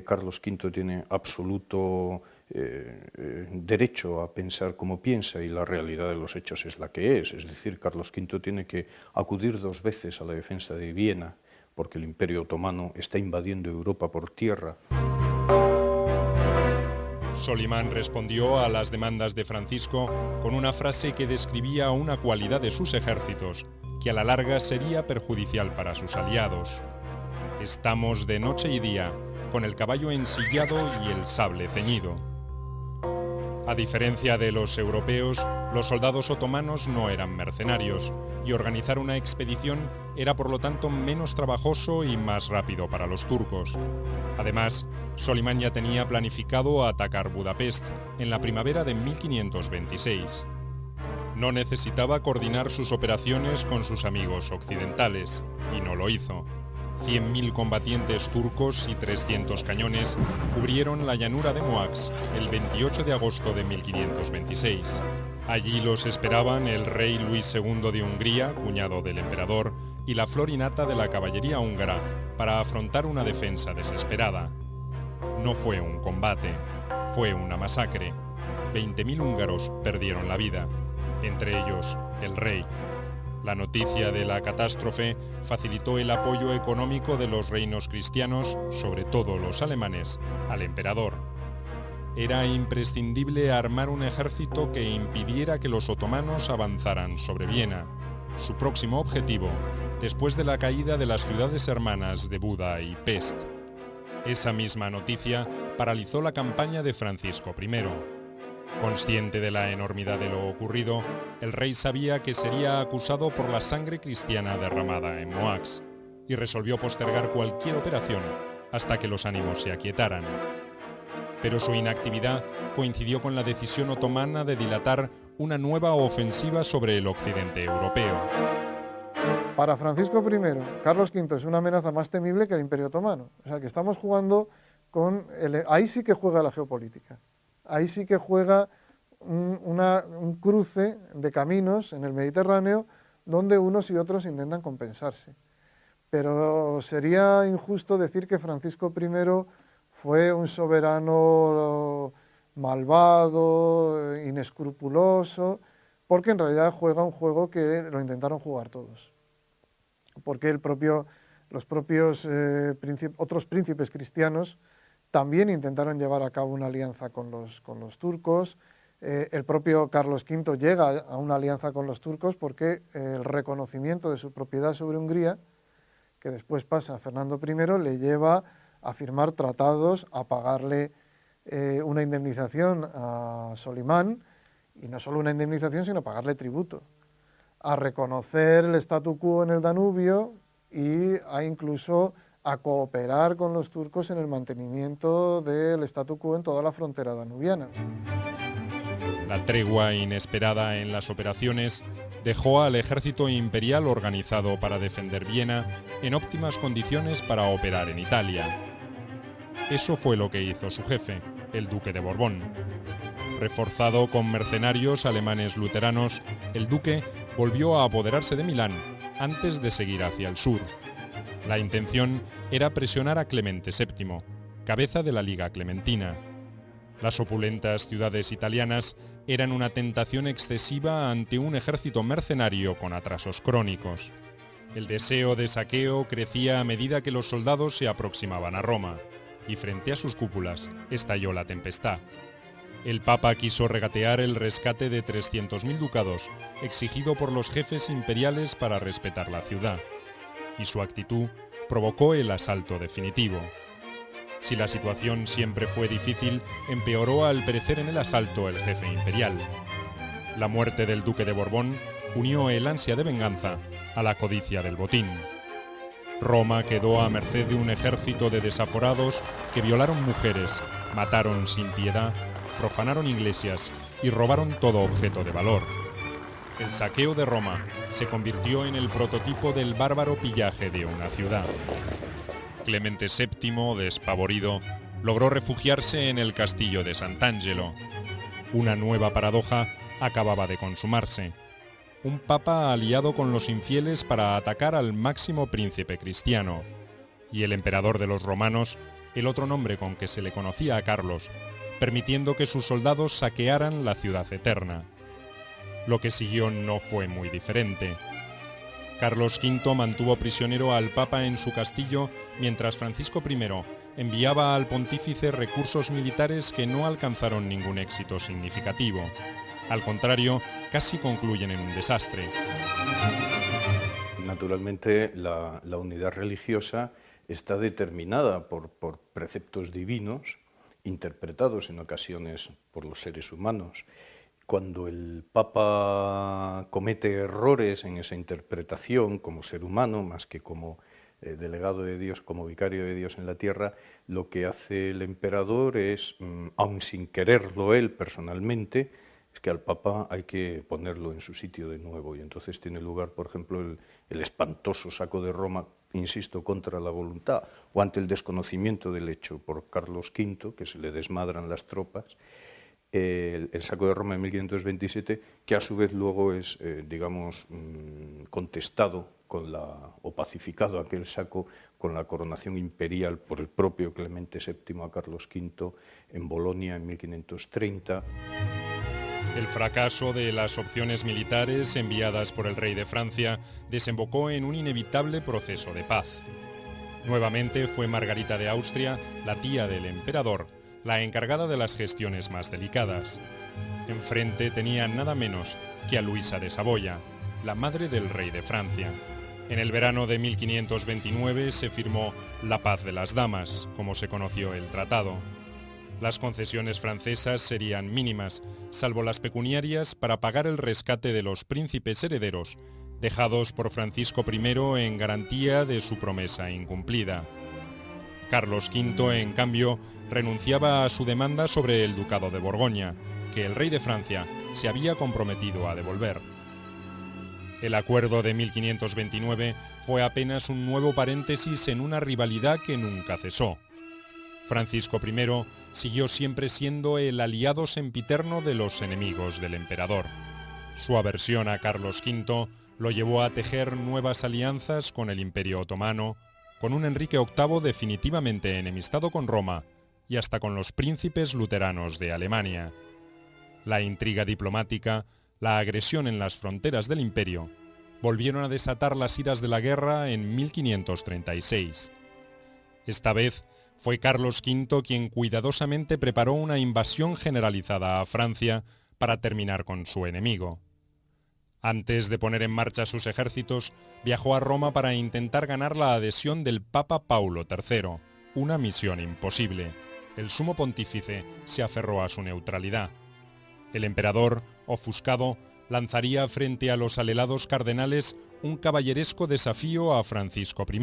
Carlos V tiene absoluto derecho a pensar como piensa y la realidad de los hechos es la que es. Es decir, Carlos V tiene que acudir 2 veces a la defensa de Viena porque el Imperio Otomano está invadiendo Europa por tierra. Solimán respondió a las demandas de Francisco con una frase que describía una cualidad de sus ejércitos que a la larga sería perjudicial para sus aliados. Estamos de noche y día, con el caballo ensillado y el sable ceñido. A diferencia de los europeos, los soldados otomanos no eran mercenarios y organizar una expedición era por lo tanto menos trabajoso y más rápido para los turcos. Además, Solimán ya tenía planificado atacar Budapest en la primavera de 1526. No necesitaba coordinar sus operaciones con sus amigos occidentales, y no lo hizo. 100.000 combatientes turcos y 300 cañones cubrieron la llanura de Moax el 28 de agosto de 1526. Allí los esperaban el rey Luis II de Hungría, cuñado del emperador, y la florinata de la caballería húngara para afrontar una defensa desesperada. No fue un combate, fue una masacre. 20.000 húngaros perdieron la vida, entre ellos el rey. La noticia de la catástrofe facilitó el apoyo económico de los reinos cristianos, sobre todo los alemanes, al emperador. Era imprescindible armar un ejército que impidiera que los otomanos avanzaran sobre Viena, su próximo objetivo, después de la caída de las ciudades hermanas de Buda y Pest. Esa misma noticia paralizó la campaña de Francisco I. Consciente de la enormidad de lo ocurrido, el rey sabía que sería acusado por la sangre cristiana derramada en Moax y resolvió postergar cualquier operación hasta que los ánimos se aquietaran. Pero su inactividad coincidió con la decisión otomana de dilatar una nueva ofensiva sobre el occidente europeo. Para Francisco I, Carlos V es una amenaza más temible que el Imperio Otomano. O sea, que estamos jugando con... Ahí sí que juega la geopolítica. Ahí sí que juega un cruce de caminos en el Mediterráneo donde unos y otros intentan compensarse. Pero sería injusto decir que Francisco I fue un soberano malvado, inescrupuloso, porque en realidad juega un juego que lo intentaron jugar todos. Porque otros príncipes cristianos también intentaron llevar a cabo una alianza con los turcos. El propio Carlos V llega a una alianza con los turcos porque el reconocimiento de su propiedad sobre Hungría, que después pasa a Fernando I, le lleva a firmar tratados, a pagarle una indemnización a Solimán, y no solo una indemnización, sino pagarle tributo, a reconocer el statu quo en el Danubio y a incluso a cooperar con los turcos en el mantenimiento del statu quo en toda la frontera danubiana. La tregua inesperada en las operaciones dejó al ejército imperial organizado para defender Viena en óptimas condiciones para operar en Italia. Eso fue lo que hizo su jefe, el duque de Borbón. Reforzado con mercenarios alemanes luteranos, el duque volvió a apoderarse de Milán antes de seguir hacia el sur. La intención era presionar a Clemente VII, cabeza de la Liga Clementina. Las opulentas ciudades italianas eran una tentación excesiva ante un ejército mercenario con atrasos crónicos. El deseo de saqueo crecía a medida que los soldados se aproximaban a Roma, y frente a sus cúpulas estalló la tempestad. El Papa quiso regatear el rescate de 300.000 ducados, exigido por los jefes imperiales para respetar la ciudad, y su actitud provocó el asalto definitivo. Si la situación siempre fue difícil, empeoró al perecer en el asalto el jefe imperial. La muerte del duque de Borbón unió el ansia de venganza a la codicia del botín. Roma quedó a merced de un ejército de desaforados que violaron mujeres, mataron sin piedad, profanaron iglesias y robaron todo objeto de valor. El saqueo de Roma se convirtió en el prototipo del bárbaro pillaje de una ciudad. Clemente VII, despavorido, logró refugiarse en el castillo de Sant'Angelo. Una nueva paradoja acababa de consumarse. un papa aliado con los infieles para atacar al máximo príncipe cristiano, y el emperador de los romanos, el otro nombre con que se le conocía a Carlos, permitiendo que sus soldados saquearan la ciudad eterna. Lo que siguió no fue muy diferente. Carlos V mantuvo prisionero al Papa en su castillo mientras Francisco I enviaba al pontífice recursos militares que no alcanzaron ningún éxito significativo. Al contrario, casi concluyen en un desastre. Naturalmente, la unidad religiosa está determinada por preceptos divinos, interpretados en ocasiones por los seres humanos. Cuando el Papa comete errores en esa interpretación como ser humano, más que como delegado de Dios, como vicario de Dios en la tierra, lo que hace el emperador es, aun sin quererlo él personalmente, es que al Papa hay que ponerlo en su sitio de nuevo. Y entonces tiene lugar, por ejemplo, el espantoso saco de Roma, insisto, contra la voluntad, o ante el desconocimiento del hecho por Carlos V, que se le desmadran las tropas, el saco de Roma en 1527, que a su vez luego es, contestado o pacificado aquel saco con la coronación imperial por el propio Clemente VII a Carlos V en Bolonia en 1530. El fracaso de las opciones militares enviadas por el rey de Francia desembocó en un inevitable proceso de paz. Nuevamente fue Margarita de Austria, la tía del emperador, la encargada de las gestiones más delicadas. Enfrente tenía nada menos que a Luisa de Saboya, la madre del rey de Francia. En el verano de 1529 se firmó la Paz de las Damas, como se conoció el tratado. Las concesiones francesas serían mínimas, salvo las pecuniarias para pagar el rescate de los príncipes herederos, dejados por Francisco I en garantía de su promesa incumplida. Carlos V, en cambio, renunciaba a su demanda sobre el ducado de Borgoña, que el rey de Francia se había comprometido a devolver. El acuerdo de 1529 fue apenas un nuevo paréntesis en una rivalidad que nunca cesó. Francisco I siguió siempre siendo el aliado sempiterno de los enemigos del emperador. Su aversión a Carlos V lo llevó a tejer nuevas alianzas con el Imperio Otomano, con un Enrique VIII definitivamente enemistado con Roma y hasta con los príncipes luteranos de Alemania. La intriga diplomática, la agresión en las fronteras del imperio, volvieron a desatar las iras de la guerra en 1536. Esta vez fue Carlos V quien cuidadosamente preparó una invasión generalizada a Francia para terminar con su enemigo. Antes de poner en marcha sus ejércitos, viajó a Roma para intentar ganar la adhesión del Papa Paulo III, una misión imposible. El sumo pontífice se aferró a su neutralidad. El emperador, ofuscado, lanzaría frente a los alelados cardenales un caballeresco desafío a Francisco I.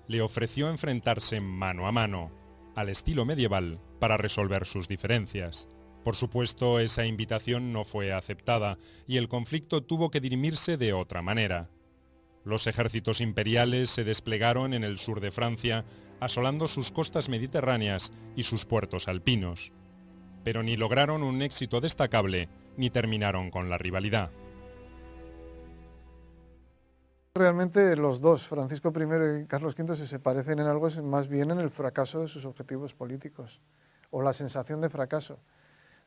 Le ofreció enfrentarse mano a mano, al estilo medieval, para resolver sus diferencias. Por supuesto, esa invitación no fue aceptada y el conflicto tuvo que dirimirse de otra manera. Los ejércitos imperiales se desplegaron en el sur de Francia, asolando sus costas mediterráneas y sus puertos alpinos. Pero ni lograron un éxito destacable, ni terminaron con la rivalidad. Realmente los dos, Francisco I y Carlos V, si se parecen en algo, es más bien en el fracaso de sus objetivos políticos, o la sensación de fracaso.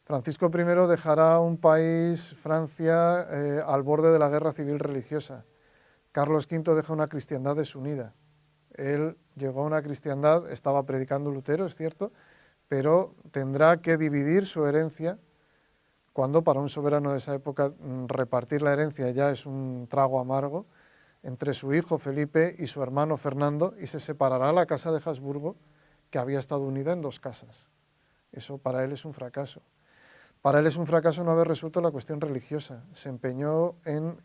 Francisco I dejará un país, Francia, al borde de la guerra civil religiosa. Carlos V deja una cristiandad desunida. Él llegó a una cristiandad, estaba predicando Lutero, es cierto, pero tendrá que dividir su herencia, cuando para un soberano de esa época repartir la herencia ya es un trago amargo, entre su hijo Felipe y su hermano Fernando, y se separará la casa de Habsburgo, que había estado unida en dos casas. Eso para él es un fracaso. Para él es un fracaso no haber resuelto la cuestión religiosa. Se empeñó en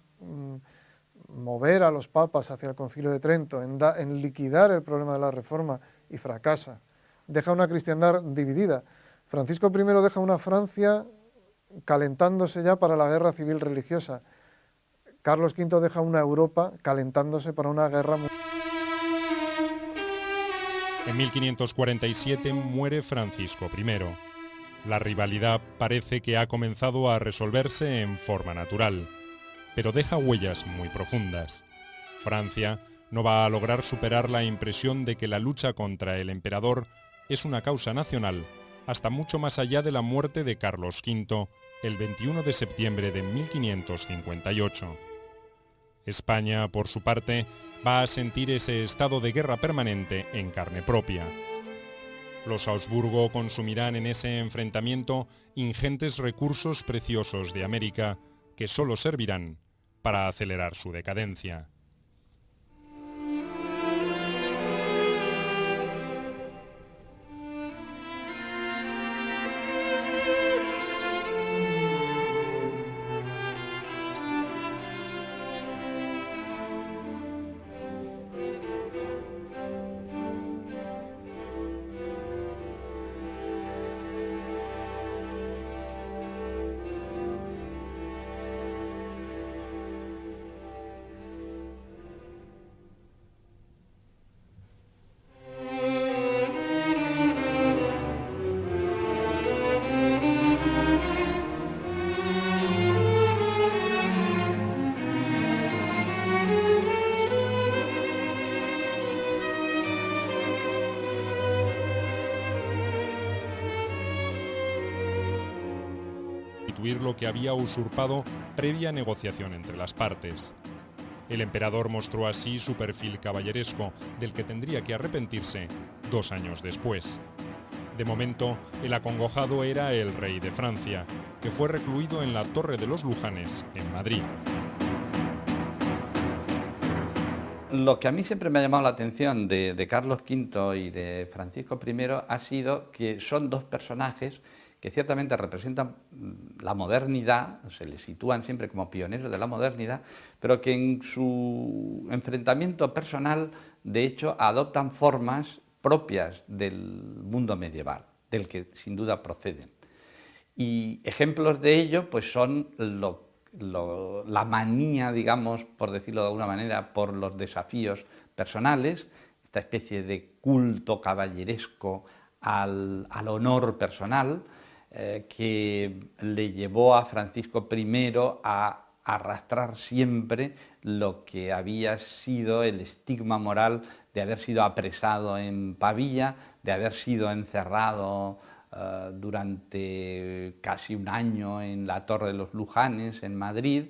mover a los papas hacia el Concilio de Trento, en liquidar el problema de la Reforma, y fracasa. Deja una cristiandad dividida. Francisco I deja una Francia calentándose ya para la guerra civil religiosa. Carlos V deja una Europa calentándose para una guerra mundial. En 1547 muere Francisco I. La rivalidad parece que ha comenzado a resolverse en forma natural. pero deja huellas muy profundas. Francia no va a lograr superar la impresión de que la lucha contra el emperador es una causa nacional hasta mucho más allá de la muerte de Carlos V el 21 de septiembre de 1558. España, por su parte, va a sentir ese estado de guerra permanente en carne propia. Los Habsburgo consumirán en ese enfrentamiento ingentes recursos preciosos de América que solo servirán para acelerar su decadencia. Lo que había usurpado previa negociación entre las partes. El emperador mostró así su perfil caballeresco, del que tendría que arrepentirse 2 años después. De momento, el acongojado era el rey de Francia, que fue recluido en la Torre de los Lujanes, en Madrid. Lo que a mí siempre me ha llamado la atención de Carlos V y de Francisco I ha sido que son dos personajes que ciertamente representan la modernidad, se les sitúan siempre como pioneros de la modernidad, pero que en su enfrentamiento personal, de hecho, adoptan formas propias del mundo medieval, del que sin duda proceden. Y ejemplos de ello pues son la manía, digamos, por decirlo de alguna manera, por los desafíos personales, esta especie de culto caballeresco al honor personal, que le llevó a Francisco I a arrastrar siempre lo que había sido el estigma moral de haber sido apresado en Pavía, de haber sido encerrado durante casi un año en la Torre de los Lujanes, en Madrid,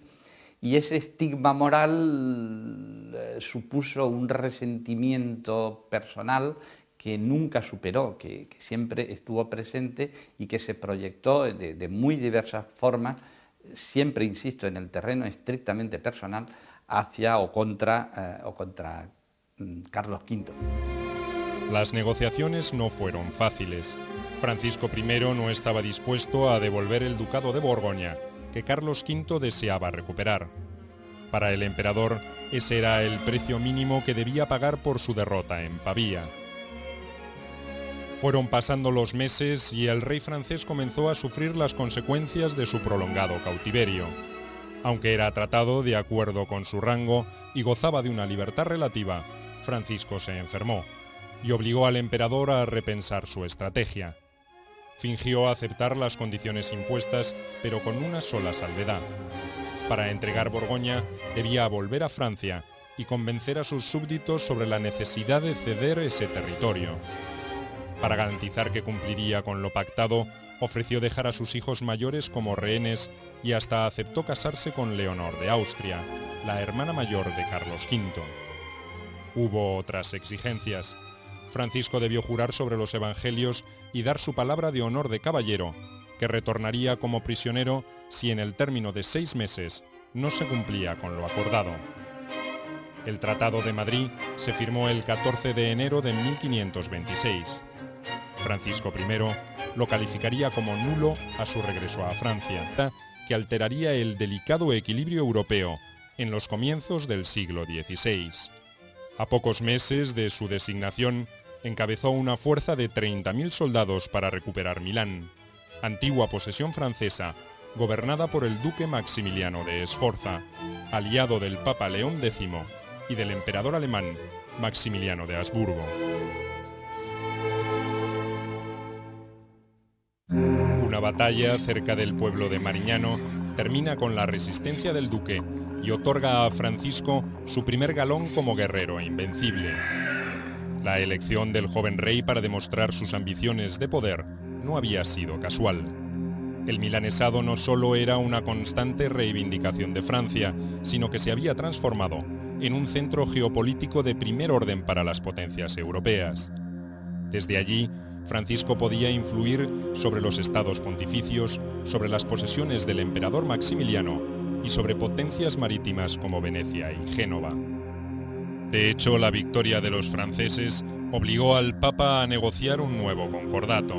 y ese estigma moral supuso un resentimiento personal que nunca superó, que siempre estuvo presente y que se proyectó de muy diversas formas, siempre, insisto, en el terreno estrictamente personal, hacia o contra Carlos V. Las negociaciones no fueron fáciles. Francisco I no estaba dispuesto a devolver el ducado de Borgoña, que Carlos V deseaba recuperar. Para el emperador, ese era el precio mínimo que debía pagar por su derrota en Pavía. Fueron pasando los meses y el rey francés comenzó a sufrir las consecuencias de su prolongado cautiverio. Aunque era tratado de acuerdo con su rango y gozaba de una libertad relativa, Francisco se enfermó y obligó al emperador a repensar su estrategia. Fingió aceptar las condiciones impuestas, pero con una sola salvedad. Para entregar Borgoña debía volver a Francia y convencer a sus súbditos sobre la necesidad de ceder ese territorio. Para garantizar que cumpliría con lo pactado, ofreció dejar a sus hijos mayores como rehenes y hasta aceptó casarse con Leonor de Austria, la hermana mayor de Carlos V. Hubo otras exigencias. Francisco debió jurar sobre los evangelios y dar su palabra de honor de caballero, que retornaría como prisionero si en el término de 6 meses no se cumplía con lo acordado. El Tratado de Madrid se firmó el 14 de enero de 1526. Francisco I lo calificaría como nulo a su regreso a Francia, que alteraría el delicado equilibrio europeo en los comienzos del siglo XVI. A pocos meses de su designación, encabezó una fuerza de 30.000 soldados para recuperar Milán, antigua posesión francesa, gobernada por el duque Maximiliano de Sforza, aliado del Papa León X y del emperador alemán Maximiliano de Habsburgo. Una batalla cerca del pueblo de Marignano termina con la resistencia del duque y otorga a Francisco su primer galón como guerrero invencible. La elección del joven rey para demostrar sus ambiciones de poder no había sido casual. El milanesado no solo era una constante reivindicación de Francia, sino que se había transformado en un centro geopolítico de primer orden para las potencias europeas. Desde allí, Francisco podía influir sobre los estados pontificios, sobre las posesiones del emperador Maximiliano y sobre potencias marítimas como Venecia y Génova. De hecho, la victoria de los franceses obligó al Papa a negociar un nuevo concordato.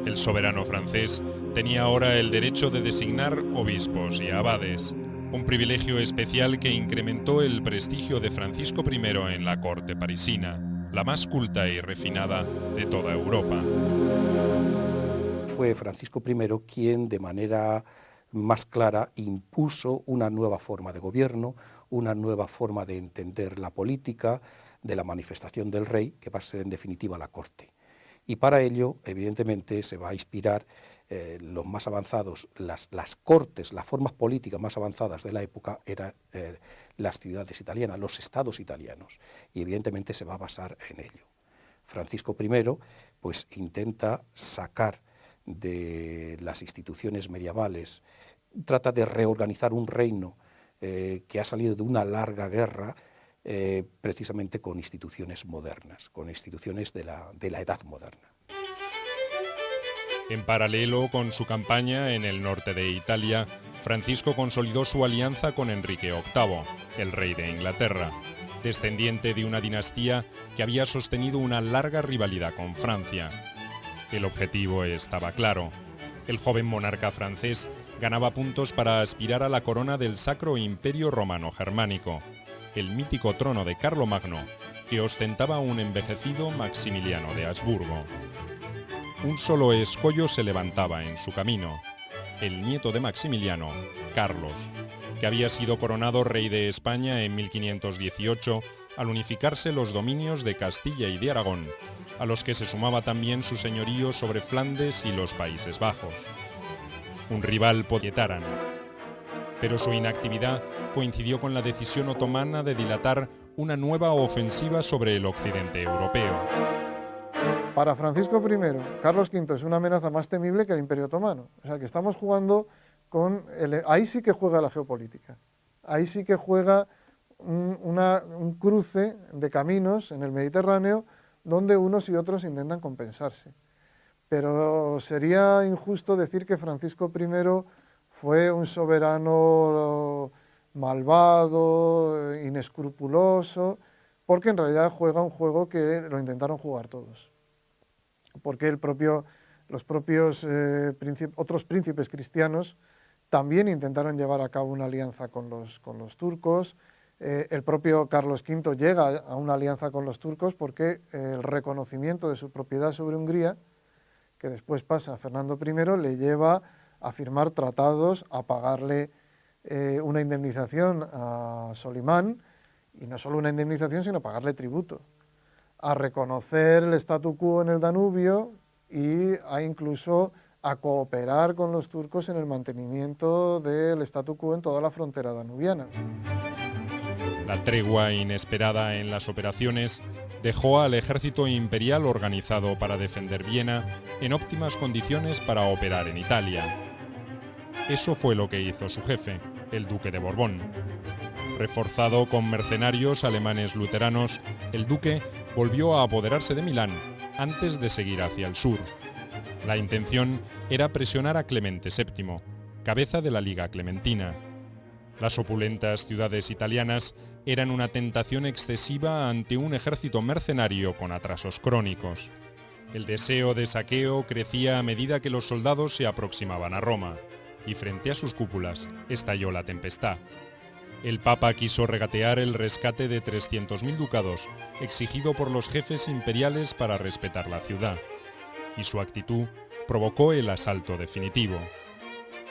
El soberano francés tenía ahora el derecho de designar obispos y abades, un privilegio especial que incrementó el prestigio de Francisco I en la corte parisina, la más culta y refinada de toda Europa. Fue Francisco I quien de manera más clara impuso una nueva forma de gobierno, una nueva forma de entender la política, de la manifestación del rey, que va a ser en definitiva la corte. Y para ello, evidentemente, se va a inspirar los más avanzados, las cortes, las formas políticas más avanzadas de la época eran las ciudades italianas, los estados italianos, y evidentemente se va a basar en ello. Francisco I pues intenta sacar de las instituciones medievales, trata de reorganizar un reino que ha salido de una larga guerra, precisamente con instituciones modernas, con instituciones de la edad moderna. En paralelo con su campaña en el norte de Italia, Francisco consolidó su alianza con Enrique VIII, el rey de Inglaterra, descendiente de una dinastía que había sostenido una larga rivalidad con Francia. El objetivo estaba claro. El joven monarca francés ganaba puntos para aspirar a la corona del Sacro Imperio Romano Germánico, el mítico trono de Carlomagno, que ostentaba un envejecido Maximiliano de Habsburgo. Un solo escollo se levantaba en su camino: el nieto de Maximiliano, Carlos, que había sido coronado rey de España en 1518 al unificarse los dominios de Castilla y de Aragón, a los que se sumaba también su señorío sobre Flandes y los Países Bajos. Un rival podietarán. Pero su inactividad coincidió con la decisión otomana de dilatar una nueva ofensiva sobre el occidente europeo. Para Francisco I, Carlos V es una amenaza más temible que el Imperio Otomano. O sea que estamos jugando con... ahí sí que juega la geopolítica. Ahí sí que juega un cruce de caminos en el Mediterráneo donde unos y otros intentan compensarse. Pero sería injusto decir que Francisco I fue un soberano malvado, inescrupuloso, porque en realidad juega un juego que lo intentaron jugar todos. Porque los propios otros príncipes cristianos también intentaron llevar a cabo una alianza con los turcos. El propio Carlos V llega a una alianza con los turcos porque el reconocimiento de su propiedad sobre Hungría, que después pasa a Fernando I, le lleva a firmar tratados, a pagarle una indemnización a Solimán, y no solo una indemnización, sino pagarle tributo, a reconocer el statu quo en el Danubio y a incluso a cooperar con los turcos en el mantenimiento del statu quo en toda la frontera danubiana. La tregua inesperada en las operaciones dejó al ejército imperial organizado para defender Viena en óptimas condiciones para operar en Italia. Eso fue lo que hizo su jefe, el duque de Borbón. Reforzado con mercenarios alemanes luteranos, el duque volvió a apoderarse de Milán antes de seguir hacia el sur. La intención era presionar a Clemente VII, cabeza de la Liga Clementina. Las opulentas ciudades italianas eran una tentación excesiva ante un ejército mercenario con atrasos crónicos. El deseo de saqueo crecía a medida que los soldados se aproximaban a Roma, y frente a sus cúpulas estalló la tempestad. El Papa quiso regatear el rescate de 300.000 ducados, exigido por los jefes imperiales para respetar la ciudad, y su actitud provocó el asalto definitivo.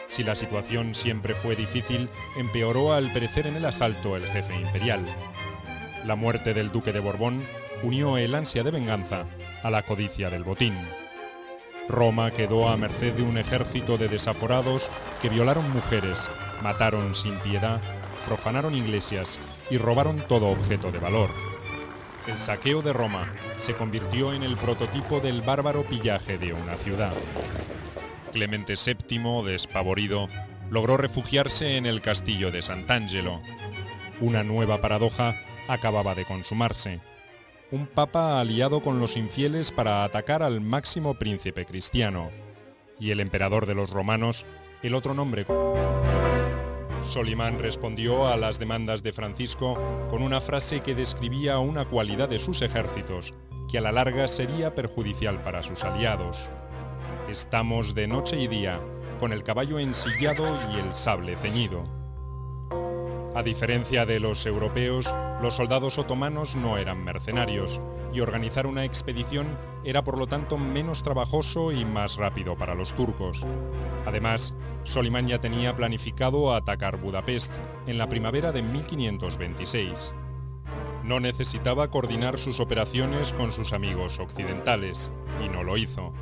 Si la situación siempre fue difícil, empeoró al perecer en el asalto el jefe imperial. La muerte del duque de Borbón unió el ansia de venganza a la codicia del botín. Roma quedó a merced de un ejército de desaforados que violaron mujeres, mataron sin piedad profanaron iglesias y robaron todo objeto de valor. El saqueo de Roma se convirtió en el prototipo del bárbaro pillaje de una ciudad. Clemente VII, despavorido, logró refugiarse en el castillo de Sant'Angelo. Una nueva paradoja acababa de consumarse. Un papa aliado con los infieles para atacar al máximo príncipe cristiano. Y el emperador de los romanos, el otro nombre. Solimán respondió a las demandas de Francisco con una frase que describía una cualidad de sus ejércitos que a la larga sería perjudicial para sus aliados. Estamos de noche y día, con el caballo ensillado y el sable ceñido. A diferencia de los europeos, los soldados otomanos no eran mercenarios, y organizar una expedición era por lo tanto menos trabajoso y más rápido para los turcos. Además, Solimán ya tenía planificado atacar Budapest en la primavera de 1526. No necesitaba coordinar sus operaciones con sus amigos occidentales, y no lo hizo.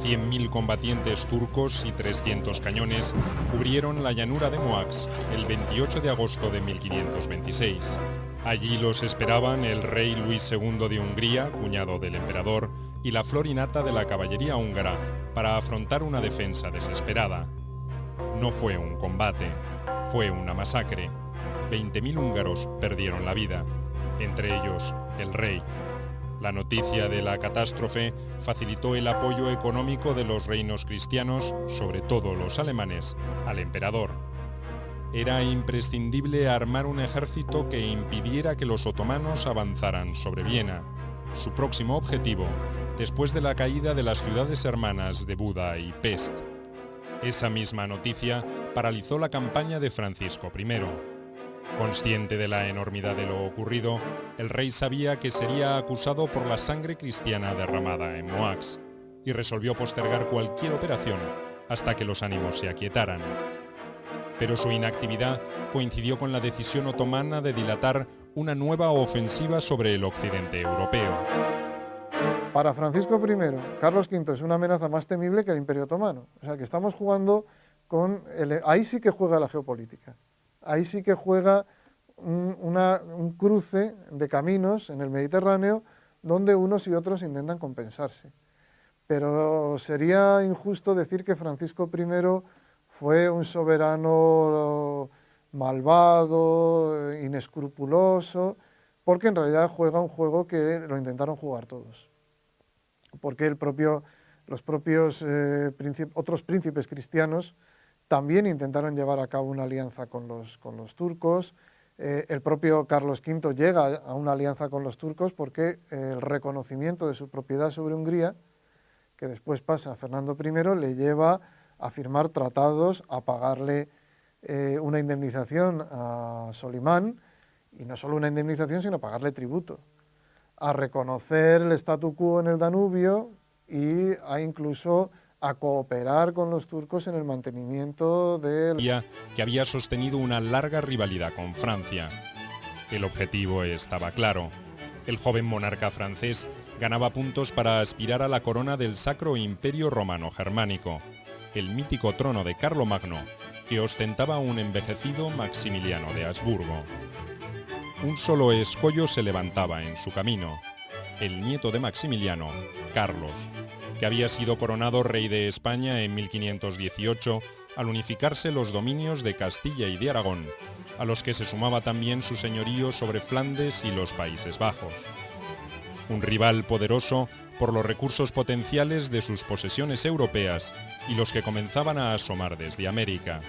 100.000 combatientes turcos y 300 cañones cubrieron la llanura de Moax el 28 de agosto de 1526. Allí los esperaban el rey Luis II de Hungría, cuñado del emperador, y la flor y nata de la caballería húngara para afrontar una defensa desesperada. No fue un combate, fue una masacre. 20.000 húngaros perdieron la vida, entre ellos el rey. La noticia de la catástrofe facilitó el apoyo económico de los reinos cristianos, sobre todo los alemanes, al emperador. Era imprescindible armar un ejército que impidiera que los otomanos avanzaran sobre Viena, su próximo objetivo, después de la caída de las ciudades hermanas de Buda y Pest. Esa misma noticia paralizó la campaña de Francisco I. Consciente de la enormidad de lo ocurrido, el rey sabía que sería acusado por la sangre cristiana derramada en Moax y resolvió postergar cualquier operación hasta que los ánimos se aquietaran. Pero su inactividad coincidió con la decisión otomana de dilatar una nueva ofensiva sobre el occidente europeo. Para Francisco I, Carlos V es una amenaza más temible que el Imperio Otomano. O sea que estamos jugando con... Ahí sí que juega la geopolítica. Ahí sí que juega un cruce de caminos en el Mediterráneo donde unos y otros intentan compensarse. Pero sería injusto decir que Francisco I fue un soberano malvado, inescrupuloso, porque en realidad juega un juego que lo intentaron jugar todos. Porque los propios otros príncipes cristianos también intentaron llevar a cabo una alianza con los turcos. El propio Carlos V llega a una alianza con los turcos porque el reconocimiento de su propiedad sobre Hungría, que después pasa a Fernando I, le lleva a firmar tratados, a pagarle una indemnización a Solimán, y no solo una indemnización, sino pagarle tributo, a reconocer el statu quo en el Danubio y a incluso a cooperar con los turcos en el mantenimiento de... que había sostenido una larga rivalidad con Francia. El objetivo estaba claro. El joven monarca francés ganaba puntos para aspirar a la corona del Sacro Imperio Romano Germánico, el mítico trono de Carlomagno, que ostentaba un envejecido Maximiliano de Habsburgo. Un solo escollo se levantaba en su camino, el nieto de Maximiliano, Carlos, que había sido coronado rey de España en 1518 al unificarse los dominios de Castilla y de Aragón, a los que se sumaba también su señorío sobre Flandes y los Países Bajos. Un rival poderoso por los recursos potenciales de sus posesiones europeas y los que comenzaban a asomar desde América,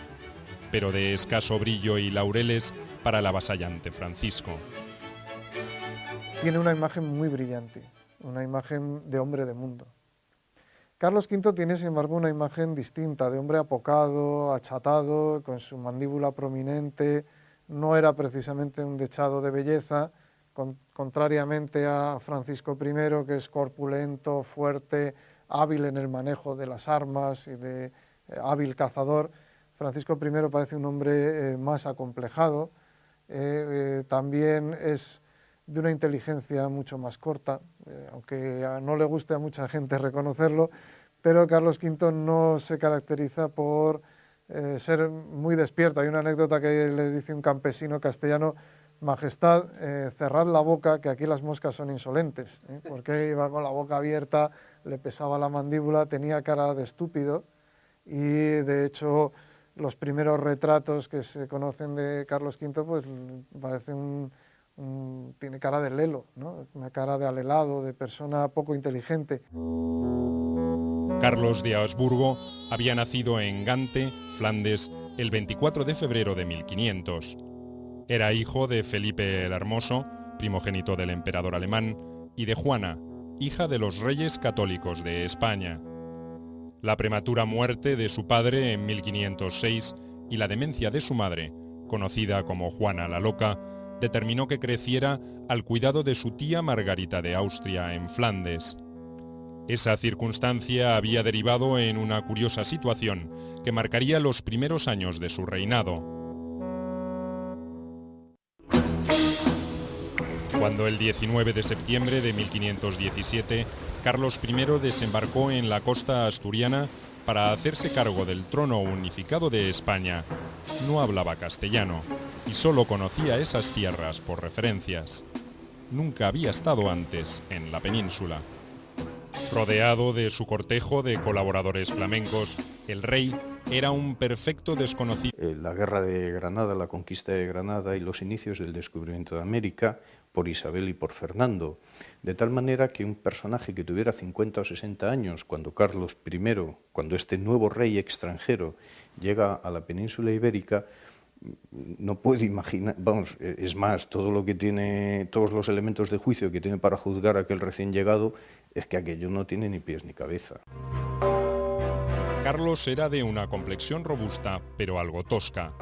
pero de escaso brillo y laureles para el avasallante Francisco. Tiene una imagen muy brillante, una imagen de hombre de mundo. Carlos V tiene, sin embargo, una imagen distinta, de hombre apocado, achatado, con su mandíbula prominente. No era precisamente un dechado de belleza, contrariamente a Francisco I, que es corpulento, fuerte, hábil en el manejo de las armas y hábil cazador. Francisco I parece un hombre más acomplejado, también es de una inteligencia mucho más corta, aunque no le guste a mucha gente reconocerlo, pero Carlos V no se caracteriza por ser muy despierto. Hay una anécdota que le dice un campesino castellano: Majestad, cerrad la boca, que aquí las moscas son insolentes, porque iba con la boca abierta, le pesaba la mandíbula, tenía cara de estúpido, y de hecho los primeros retratos que se conocen de Carlos V pues parece tiene cara de lelo, ¿no? Una cara de alelado, de persona poco inteligente. Carlos de Habsburgo había nacido en Gante, Flandes, el 24 de febrero de 1500. Era hijo de Felipe el Hermoso, primogénito del emperador alemán, y de Juana, hija de los reyes católicos de España. La prematura muerte de su padre en 1506 y la demencia de su madre, conocida como Juana la Loca, determinó que creciera al cuidado de su tía Margarita de Austria en Flandes. Esa circunstancia había derivado en una curiosa situación que marcaría los primeros años de su reinado. Cuando el 19 de septiembre de 1517, Carlos I desembarcó en la costa asturiana para hacerse cargo del trono unificado de España, no hablaba castellano y solo conocía esas tierras por referencias. Nunca había estado antes en la península. Rodeado de su cortejo de colaboradores flamencos, el rey era un perfecto desconocido. La guerra de Granada, la conquista de Granada y los inicios del descubrimiento de América por Isabel y por Fernando, de tal manera que un personaje que tuviera 50 o 60 años, cuando Carlos I, cuando este nuevo rey extranjero llega a la península ibérica, no puede imaginar, vamos, es más, todo lo que tiene, todos los elementos de juicio que tiene para juzgar a aquel recién llegado, es que aquello no tiene ni pies ni cabeza. Carlos era de una complexión robusta, pero algo tosca,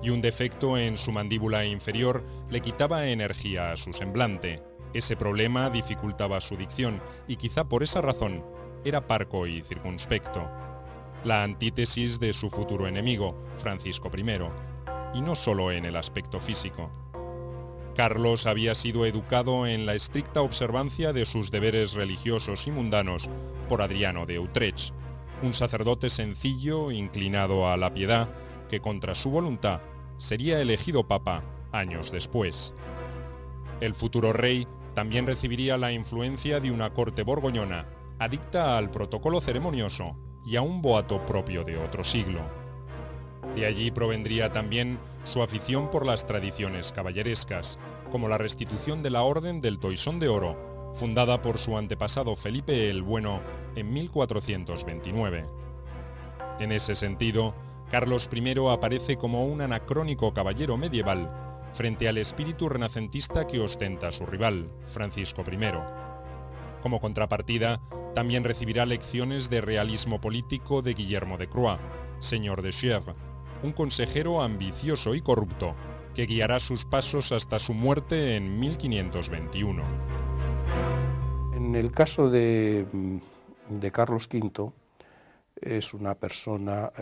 y un defecto en su mandíbula inferior le quitaba energía a su semblante. Ese problema dificultaba su dicción y quizá por esa razón era parco y circunspecto. La antítesis de su futuro enemigo, Francisco I, y no solo en el aspecto físico. Carlos había sido educado en la estricta observancia de sus deberes religiosos y mundanos por Adriano de Utrecht, un sacerdote sencillo, inclinado a la piedad, que contra su voluntad sería elegido papa años después. El futuro rey también recibiría la influencia de una corte borgoñona, adicta al protocolo ceremonioso y a un boato propio de otro siglo. De allí provendría también su afición por las tradiciones caballerescas, como la restitución de la Orden del Toisón de Oro, fundada por su antepasado Felipe el Bueno en 1429. En ese sentido, Carlos I aparece como un anacrónico caballero medieval frente al espíritu renacentista que ostenta su rival, Francisco I. Como contrapartida, también recibirá lecciones de realismo político de Guillermo de Croix, señor de Chèvres, un consejero ambicioso y corrupto que guiará sus pasos hasta su muerte en 1521. En el caso de Carlos V, es una persona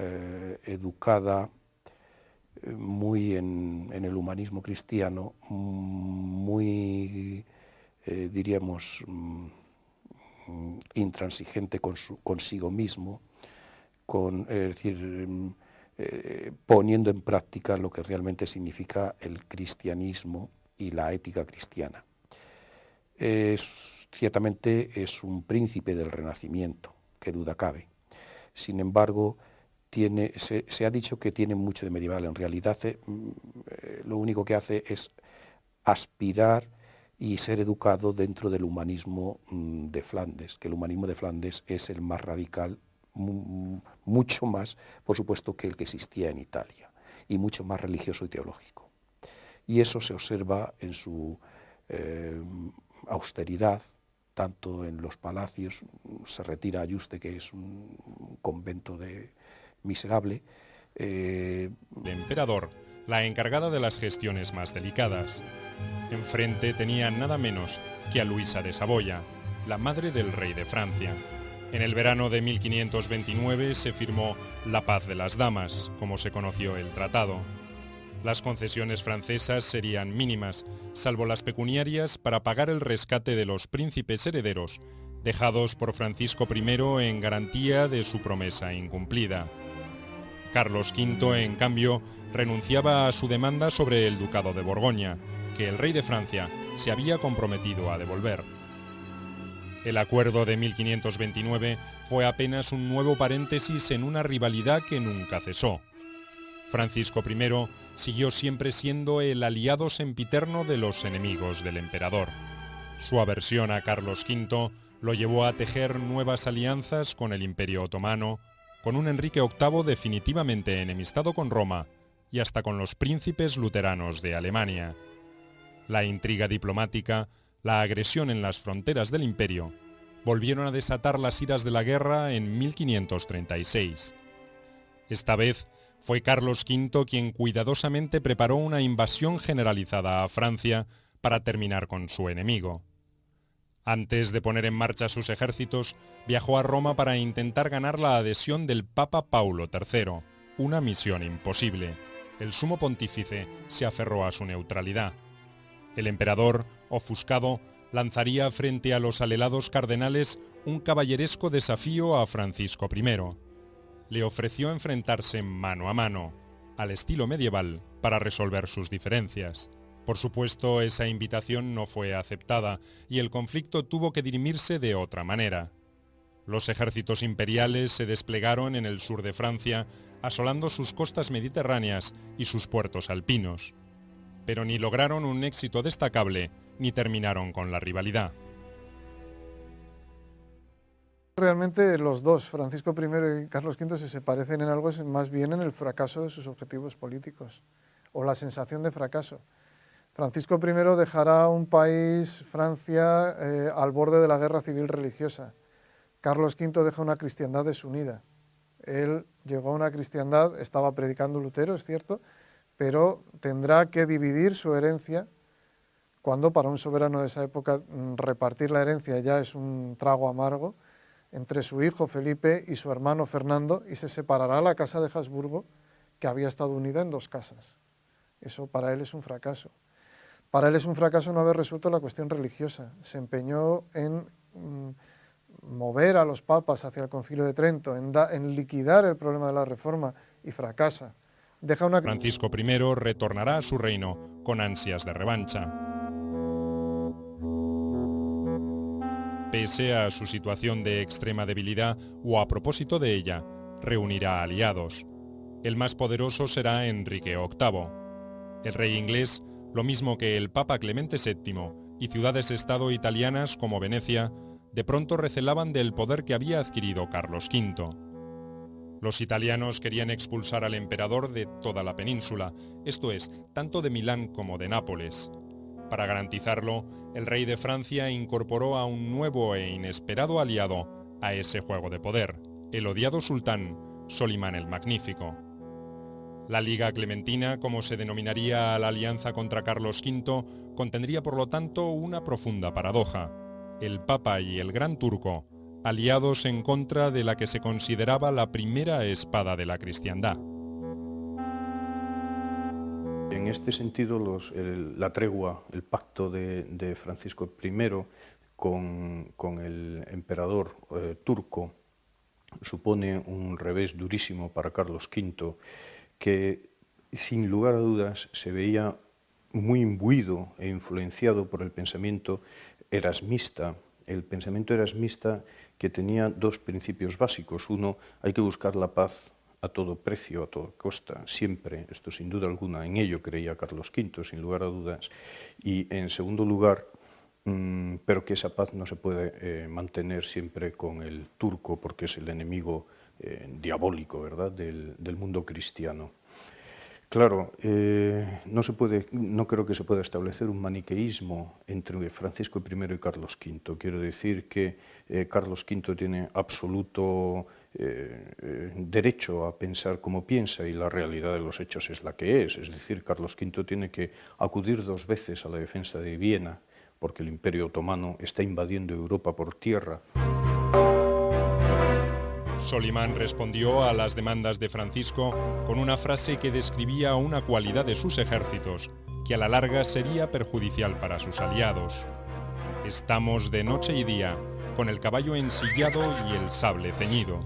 educada muy en el humanismo cristiano, muy, diríamos, intransigente consigo mismo, es decir, poniendo en práctica lo que realmente significa el cristianismo y la ética cristiana. Ciertamente es un príncipe del Renacimiento, qué duda cabe. Sin embargo, se ha dicho que tiene mucho de medieval. En realidad, lo único que hace es aspirar y ser educado dentro del humanismo de Flandes, que el humanismo de Flandes es el más radical, mucho más, por supuesto, que el que existía en Italia, y mucho más religioso y teológico. Y eso se observa en su austeridad, tanto en los palacios, se retira a Yuste, que es un convento miserable. De emperador, la encargada de las gestiones más delicadas. Enfrente tenía nada menos que a Luisa de Saboya, la madre del rey de Francia. En el verano de 1529 se firmó la Paz de las Damas, como se conoció el tratado. Las concesiones francesas serían mínimas, salvo las pecuniarias para pagar el rescate de los príncipes herederos, dejados por Francisco I en garantía de su promesa incumplida. Carlos V, en cambio, renunciaba a su demanda sobre el ducado de Borgoña, que el rey de Francia se había comprometido a devolver. El acuerdo de 1529 fue apenas un nuevo paréntesis en una rivalidad que nunca cesó. Francisco I siguió siempre siendo el aliado sempiterno de los enemigos del emperador. Su aversión a Carlos V lo llevó a tejer nuevas alianzas con el Imperio Otomano, con un Enrique VIII definitivamente enemistado con Roma y hasta con los príncipes luteranos de Alemania. La intriga diplomática, la agresión en las fronteras del imperio, volvieron a desatar las iras de la guerra en 1536. Esta vez fue Carlos V quien cuidadosamente preparó una invasión generalizada a Francia para terminar con su enemigo. Antes de poner en marcha sus ejércitos, viajó a Roma para intentar ganar la adhesión del Papa Paulo III, una misión imposible. El sumo pontífice se aferró a su neutralidad. El emperador, ofuscado, lanzaría frente a los alelados cardenales un caballeresco desafío a Francisco I. Le ofreció enfrentarse mano a mano, al estilo medieval, para resolver sus diferencias. Por supuesto, esa invitación no fue aceptada y el conflicto tuvo que dirimirse de otra manera. Los ejércitos imperiales se desplegaron en el sur de Francia, asolando sus costas mediterráneas y sus puertos alpinos. Pero ni lograron un éxito destacable, ni terminaron con la rivalidad. Realmente los dos, Francisco I y Carlos V, si se parecen en algo es más bien en el fracaso de sus objetivos políticos, o la sensación de fracaso. Francisco I dejará un país, Francia, al borde de la guerra civil religiosa. Carlos V deja una cristiandad desunida. Él llegó a una cristiandad, estaba predicando Lutero, es cierto, pero tendrá que dividir su herencia, cuando para un soberano de esa época repartir la herencia ya es un trago amargo, entre su hijo Felipe y su hermano Fernando, y se separará la casa de Habsburgo, que había estado unida en dos casas. Eso para él es un fracaso. Para él es un fracaso no haber resuelto la cuestión religiosa. Se empeñó en mover a los papas hacia el Concilio de Trento, en liquidar el problema de la Reforma, y fracasa. Francisco I retornará a su reino con ansias de revancha. Pese a su situación de extrema debilidad, o a propósito de ella, reunirá aliados. El más poderoso será Enrique VIII. El rey inglés, lo mismo que el Papa Clemente VII y ciudades-estado italianas como Venecia, de pronto recelaban del poder que había adquirido Carlos V. Los italianos querían expulsar al emperador de toda la península, esto es, tanto de Milán como de Nápoles. Para garantizarlo, el rey de Francia incorporó a un nuevo e inesperado aliado a ese juego de poder, el odiado sultán Solimán el Magnífico. La Liga Clementina, como se denominaría a la alianza contra Carlos V, contendría por lo tanto una profunda paradoja. El Papa y el Gran Turco, aliados en contra de la que se consideraba la primera espada de la cristiandad. En este sentido, la tregua, el pacto de Francisco I con el emperador turco supone un revés durísimo para Carlos V, que sin lugar a dudas se veía muy imbuido e influenciado por el pensamiento erasmista. El pensamiento erasmista que tenía dos principios básicos. Uno, hay que buscar la paz a todo precio, a toda costa, siempre. Esto sin duda alguna, en ello creía Carlos V, sin lugar a dudas. Y en segundo lugar, pero que esa paz no se puede mantener siempre con el turco, porque es el enemigo diabólico, ¿verdad?, del mundo cristiano. Claro, no creo que se pueda establecer un maniqueísmo entre Francisco I y Carlos V. Quiero decir que Carlos V tiene absoluto derecho a pensar como piensa y la realidad de los hechos es la que es. Es decir, Carlos V tiene que acudir 2 veces a la defensa de Viena porque el Imperio Otomano está invadiendo Europa por tierra. Solimán respondió a las demandas de Francisco con una frase que describía una cualidad de sus ejércitos que a la larga sería perjudicial para sus aliados. Estamos de noche y día, con el caballo ensillado y el sable ceñido.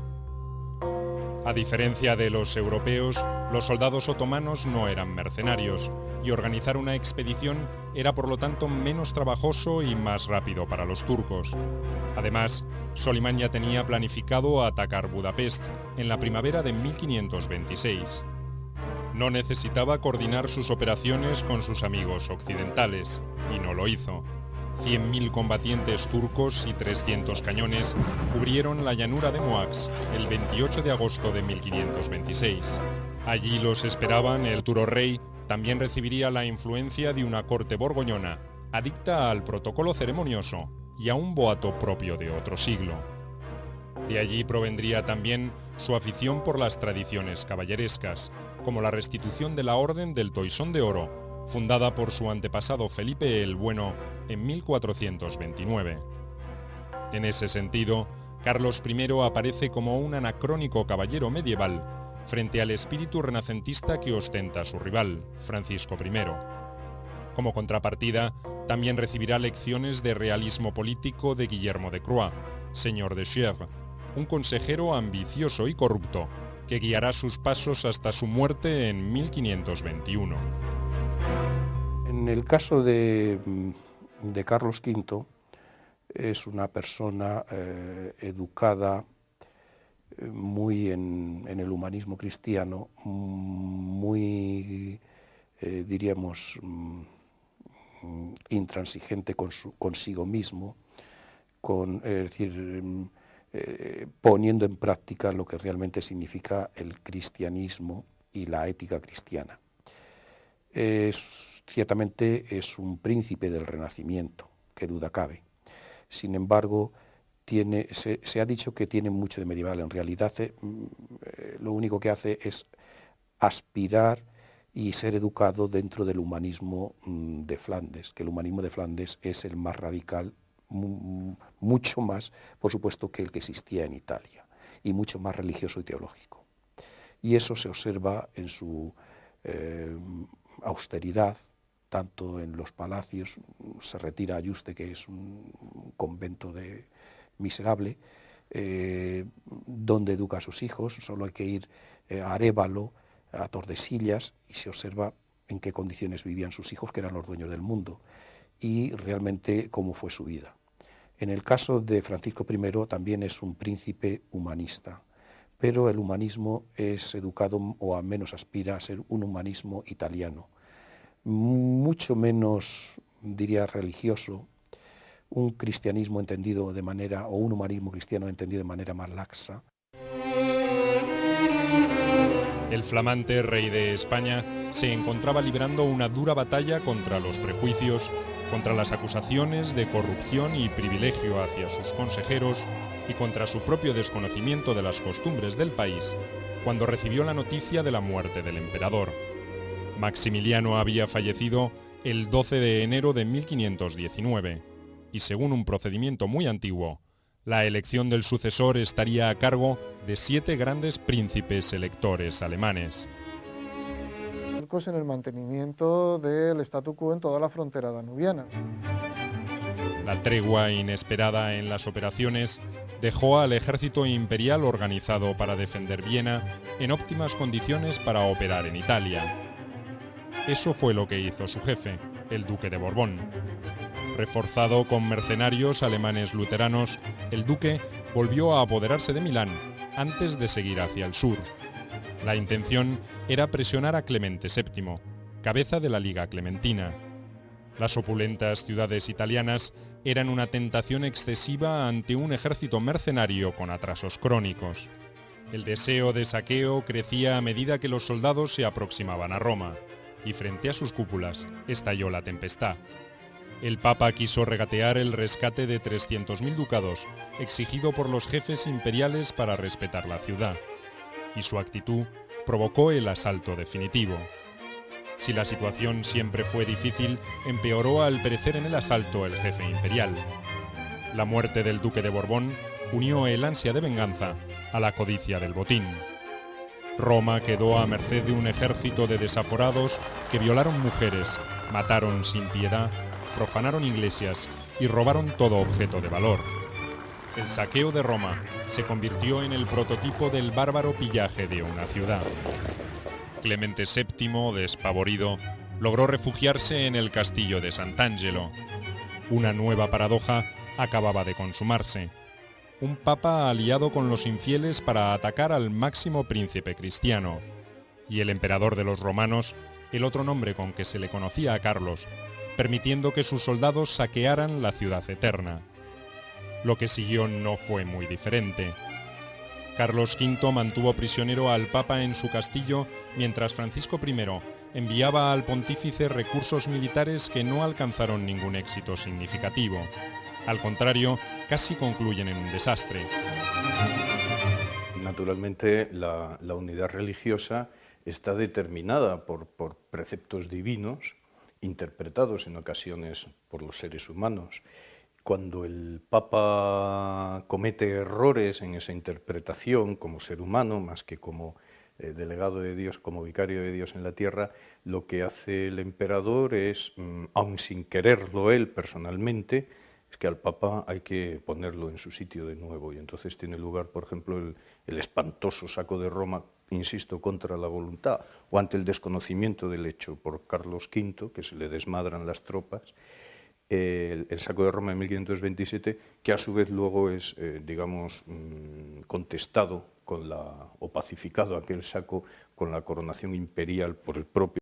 A diferencia de los europeos, los soldados otomanos no eran mercenarios y organizar una expedición era por lo tanto menos trabajoso y más rápido para los turcos. Además, Solimán ya tenía planificado atacar Budapest en la primavera de 1526. No necesitaba coordinar sus operaciones con sus amigos occidentales, y no lo hizo. 100.000 combatientes turcos y 300 cañones cubrieron la llanura de Moax el 28 de agosto de 1526. Allí los esperaban el futuro rey, también recibiría la influencia de una corte borgoñona, adicta al protocolo ceremonioso y a un boato propio de otro siglo. De allí provendría también su afición por las tradiciones caballerescas, como la restitución de la Orden del Toisón de Oro, fundada por su antepasado Felipe el Bueno en 1429. En ese sentido, Carlos I aparece como un anacrónico caballero medieval frente al espíritu renacentista que ostenta su rival, Francisco I. Como contrapartida, también recibirá lecciones de realismo político de Guillermo de Croix, señor de Chèvres, un consejero ambicioso y corrupto que guiará sus pasos hasta su muerte en 1521. En el caso de Carlos V, es una persona educada muy en el humanismo cristiano, muy, diríamos, intransigente consigo mismo, es decir, poniendo en práctica lo que realmente significa el cristianismo y la ética cristiana. Ciertamente es un príncipe del Renacimiento, qué duda cabe. Sin embargo, se ha dicho que tiene mucho de medieval. En realidad, lo único que hace es aspirar y ser educado dentro del humanismo de Flandes, que el humanismo de Flandes es el más radical, mucho más, por supuesto, que el que existía en Italia, y mucho más religioso y teológico. Y eso se observa en su austeridad, tanto en los palacios, se retira a Yuste, que es un convento miserable, donde educa a sus hijos. Solo hay que ir a Arévalo, a Tordesillas, y se observa en qué condiciones vivían sus hijos, que eran los dueños del mundo, y realmente cómo fue su vida. En el caso de Francisco I también es un príncipe humanista, pero el humanismo es educado, o al menos aspira a ser un humanismo italiano, mucho menos, diría, religioso, un cristianismo entendido de manera, o un humanismo cristiano entendido de manera más laxa. El flamante rey de España se encontraba librando una dura batalla contra los prejuicios, contra las acusaciones de corrupción y privilegio hacia sus consejeros y contra su propio desconocimiento de las costumbres del país, cuando recibió la noticia de la muerte del emperador. Maximiliano había fallecido el 12 de enero de 1519, y según un procedimiento muy antiguo, la elección del sucesor estaría a cargo de 7 grandes príncipes electores alemanes. En el mantenimiento del statu quo en toda la frontera danubiana. La tregua inesperada en las operaciones dejó al ejército imperial organizado para defender Viena en óptimas condiciones para operar en Italia. Eso fue lo que hizo su jefe, el duque de Borbón. Reforzado con mercenarios alemanes luteranos, el duque volvió a apoderarse de Milán antes de seguir hacia el sur. La intención era presionar a Clemente VII, cabeza de la Liga Clementina. Las opulentas ciudades italianas eran una tentación excesiva ante un ejército mercenario con atrasos crónicos. El deseo de saqueo crecía a medida que los soldados se aproximaban a Roma, y frente a sus cúpulas estalló la tempestad. El Papa quiso regatear el rescate de 300.000 ducados, exigido por los jefes imperiales para respetar la ciudad, y su actitud provocó el asalto definitivo. Si la situación siempre fue difícil, empeoró al perecer en el asalto el jefe imperial. La muerte del duque de Borbón unió el ansia de venganza a la codicia del botín. Roma quedó a merced de un ejército de desaforados que violaron mujeres, mataron sin piedad, profanaron iglesias y robaron todo objeto de valor. El saqueo de Roma se convirtió en el prototipo del bárbaro pillaje de una ciudad. Clemente VII, despavorido, logró refugiarse en el castillo de Sant'Angelo. Una nueva paradoja acababa de consumarse. Un papa aliado con los infieles para atacar al máximo príncipe cristiano. Y el emperador de los romanos, el otro nombre con que se le conocía a Carlos, permitiendo que sus soldados saquearan la ciudad eterna. Lo que siguió no fue muy diferente. Carlos V mantuvo prisionero al Papa en su castillo, mientras Francisco I enviaba al pontífice recursos militares que no alcanzaron ningún éxito significativo. Al contrario, casi concluyen en un desastre. Naturalmente, la unidad religiosa está determinada por preceptos divinos, interpretados en ocasiones por los seres humanos. Cuando el Papa comete errores en esa interpretación como ser humano, más que como delegado de Dios, como vicario de Dios en la tierra, lo que hace el emperador es, aun sin quererlo él personalmente, es que al Papa hay que ponerlo en su sitio de nuevo. Y entonces tiene lugar, por ejemplo, el espantoso saco de Roma, insisto, contra la voluntad, o ante el desconocimiento del hecho por Carlos V, que se le desmadran las tropas, el saco de Roma en 1527, que a su vez luego es, digamos, contestado o pacificado aquel saco con la coronación imperial por el propio